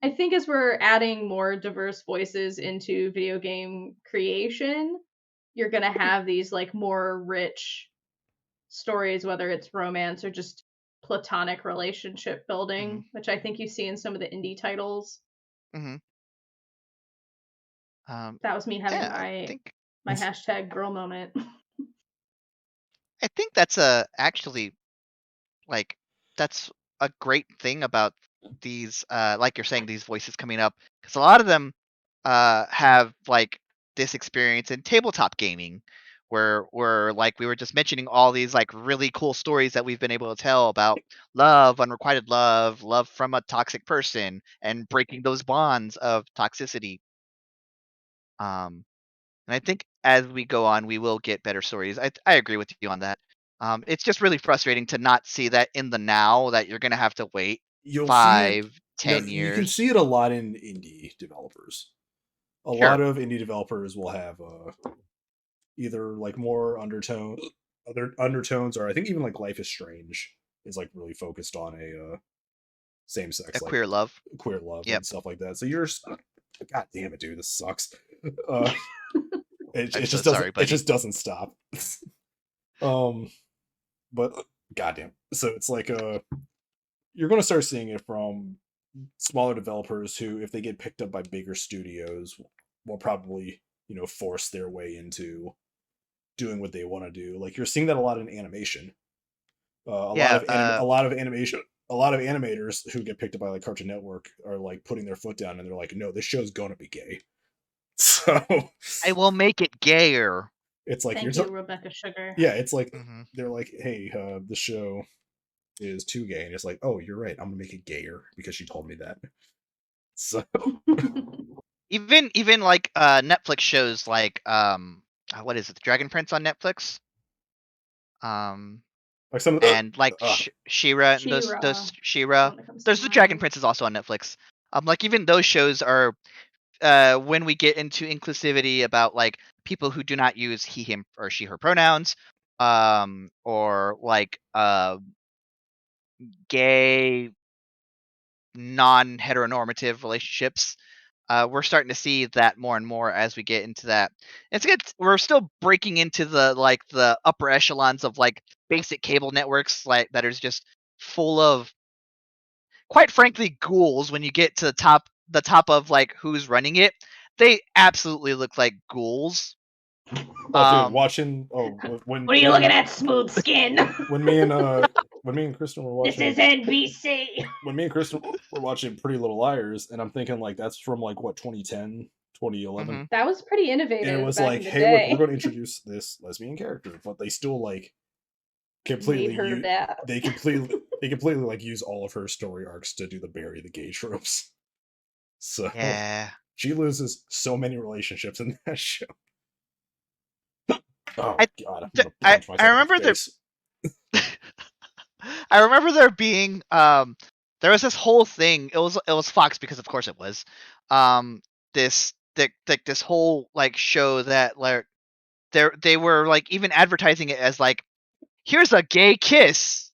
I think as we're adding more diverse voices into video game creation, you're gonna have these like more rich stories, whether it's romance or just platonic relationship Mhm. building, which I think you see in some of the indie titles. Mhm. Um, That was me having yeah, my hashtag girl moment. I think that's a actually like that's a great thing about these like you're saying, these voices coming up, because a lot of them have like this experience in tabletop gaming where like we were just mentioning all these like really cool stories that we've been able to tell about love, unrequited love, love from a toxic person, and breaking those bonds of toxicity. um and I think as we go on, we will get better stories. I agree with you on that. It's just really frustrating to not see that in the now, that you're gonna have to wait You'll see it. five, ten You can see years. it a lot in indie developers. A lot Sure. of indie developers will have either like more other undertones, or I think even like Life is Strange is like really focused on a same A sex, like queer love. queer love Yep. and stuff like that. So you're, God damn it, dude, this sucks. Uh, I'm so sorry, it buddy. just doesn't stop. um, but goddamn, so it's like you're going to start seeing it from smaller developers who, if they get picked up by bigger studios, will probably force their way into doing what they want to do. Like you're seeing that a lot in animation. Yeah. A lot of animators who get picked up by like Cartoon Network are like putting their foot down and they're like, no, this show's gonna be gay. So I will make it gayer. it's like Thank you, Rebecca Sugar. yeah, it's like Hmm. they're like, hey, the show is too gay, and it's like, oh, you're right, I'm gonna make it gayer because she told me that. So Even like Netflix shows like what is it, the Dragon Prince on Netflix? Um, like some of and like uh, Shira and She-Ra those is the Shira. one that comes to There's the Dragon mind. Prince is also on Netflix. Like even those shows are when we get into inclusivity about like people who do not use he, him, or she, her pronouns, or like gay, non-heteronormative relationships. We're starting to see that more and more as we get into that. It's good. We're still breaking into the upper echelons of like basic cable networks, like that is just full of, quite frankly, ghouls. When you get to the top of like who's running it, they absolutely look like ghouls. oh dude, Um, watching What are you looking at, smooth skin? when me and when me and Kristen were This watching is NBC. when me and Kristen were watching Pretty Little Liars, and I'm thinking like that's from like what 2010, 2011, mhm. That was pretty and it innovative was back like, in the hey, look, we're day. going to introduce this lesbian character, but they still like Made completely her you that. they completely like use all of her story arcs to do the bury the gay tropes. So Yeah. she loses so many relationships in that show. Oh I god, I'm d- gonna punch I myself in the remember there. face. I remember there being there was this whole thing. It was Fox, because of course it was. This whole like show that like they were like even advertising it as like, here's a gay kiss,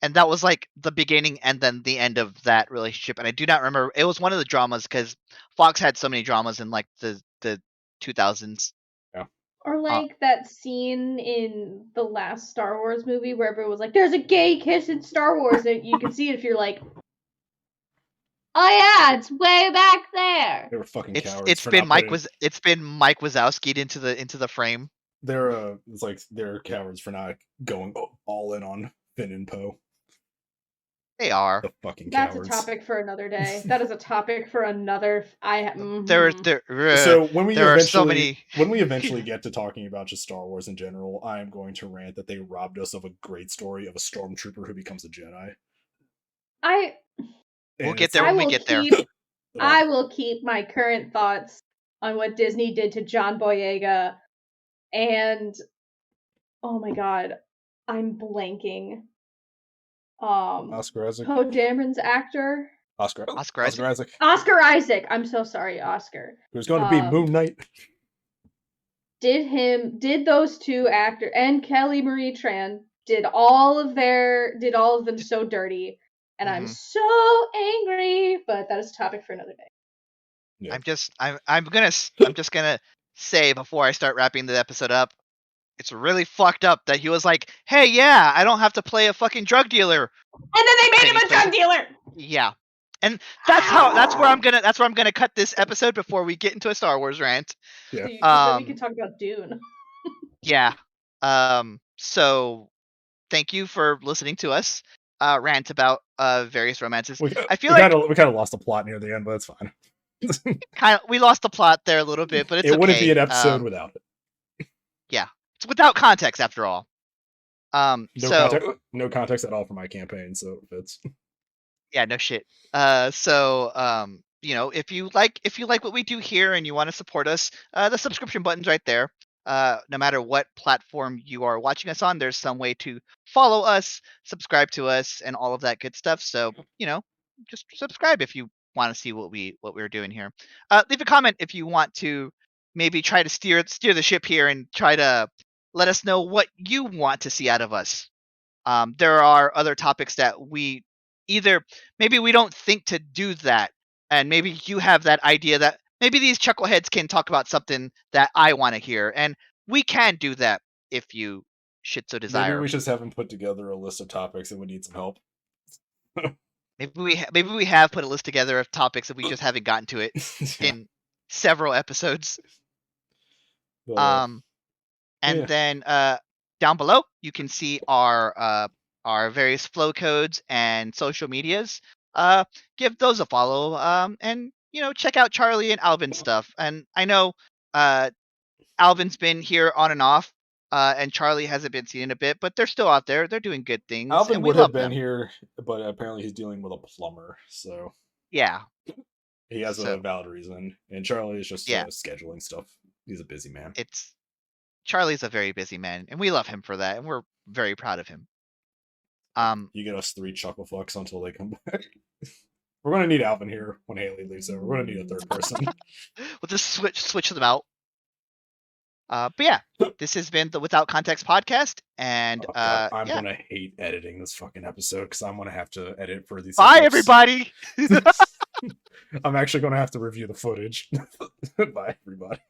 and that was like the beginning and then the end of that relationship. And I do not remember. It was one of the dramas, because Fox had so many dramas in like the 2000s. Yeah. Or Uh, like that scene in the last Star Wars movie where everyone was like, "There's a gay kiss in Star Wars," and you can see it if you're like, "Oh yeah, it's way back there." They were fucking it's cowards it's for been not Mike putting was it's been Mike Wazowski'd into the frame. it's like they're cowards for not going all in on Finn and Poe. They are. The fucking That's cowards. a topic for another day. That is a topic for another. So when we there are so many. eventually get to talking about just Star Wars in general, I am going to rant that they robbed us of a great story of a stormtrooper who becomes a Jedi. We'll get there when we get there. I will keep my current thoughts on what Disney did to John Boyega, and oh my god, I'm blanking. Oscar Isaac. Poe Dameron's actor. Oscar Isaac. Oscar Isaac. I'm so sorry, Oscar. Who's going to be Moon Knight? Did those two actors and Kelly Marie Tran did all of them so dirty, and I'm so angry. But that is a topic for another day. Yeah. I'm just gonna say before I start wrapping the episode up, it's really fucked up that he was like, "Hey, yeah, I don't have to play a fucking drug dealer," and then they made him a drug dealer. Yeah, and that's where I'm gonna cut this episode before we get into a Star Wars rant. Yeah. So we can talk about Dune. Yeah. So, thank you for listening to us rant about various romances. We kind of lost the plot near the end, but it's fine. We lost the plot there a little bit, but it's okay. It wouldn't be an episode without it. Yeah, it's without context after all. No context at all for my campaign, so it fits. Yeah, no shit. If you like what we do here and you want to support us, the subscription button's right there. No matter what platform you are watching us on, there's some way to follow us, subscribe to us, and all of that good stuff. So, just subscribe if you want to see what we're doing here. Leave a comment if you want to maybe try to steer the ship here and try to let us know what you want to see out of us. There are other topics that maybe we don't think to do that, and maybe you have that idea that maybe these chuckleheads can talk about something that I want to hear, and we can do that if you should so desire. Maybe we just haven't put together a list of topics and we need some help. Maybe we have put a list together of topics and we just haven't gotten to it in several episodes. Then down below you can see our various flow codes and social medias. Give those a follow. And check out Charlie and Alvin's stuff. And I know Alvin's been here on and off, and Charlie hasn't been seen in a bit, but they're still out there. They're doing good things. Alvin would have been here, but apparently he's dealing with a plumber, so yeah, he has a valid reason. And Charlie is just scheduling stuff. He's a busy man. Charlie's a very busy man, and we love him for that, and we're very proud of him. You get us 3 chuckle fucks until they come back. We're gonna need Alvin here when Haley leaves over. We're gonna need a third person. We'll just switch them out. But yeah, this has been the Without Context podcast, and I'm gonna hate editing this fucking episode because I'm gonna have to edit for these. Bye, everybody. I'm actually gonna have to review the footage. Bye, everybody.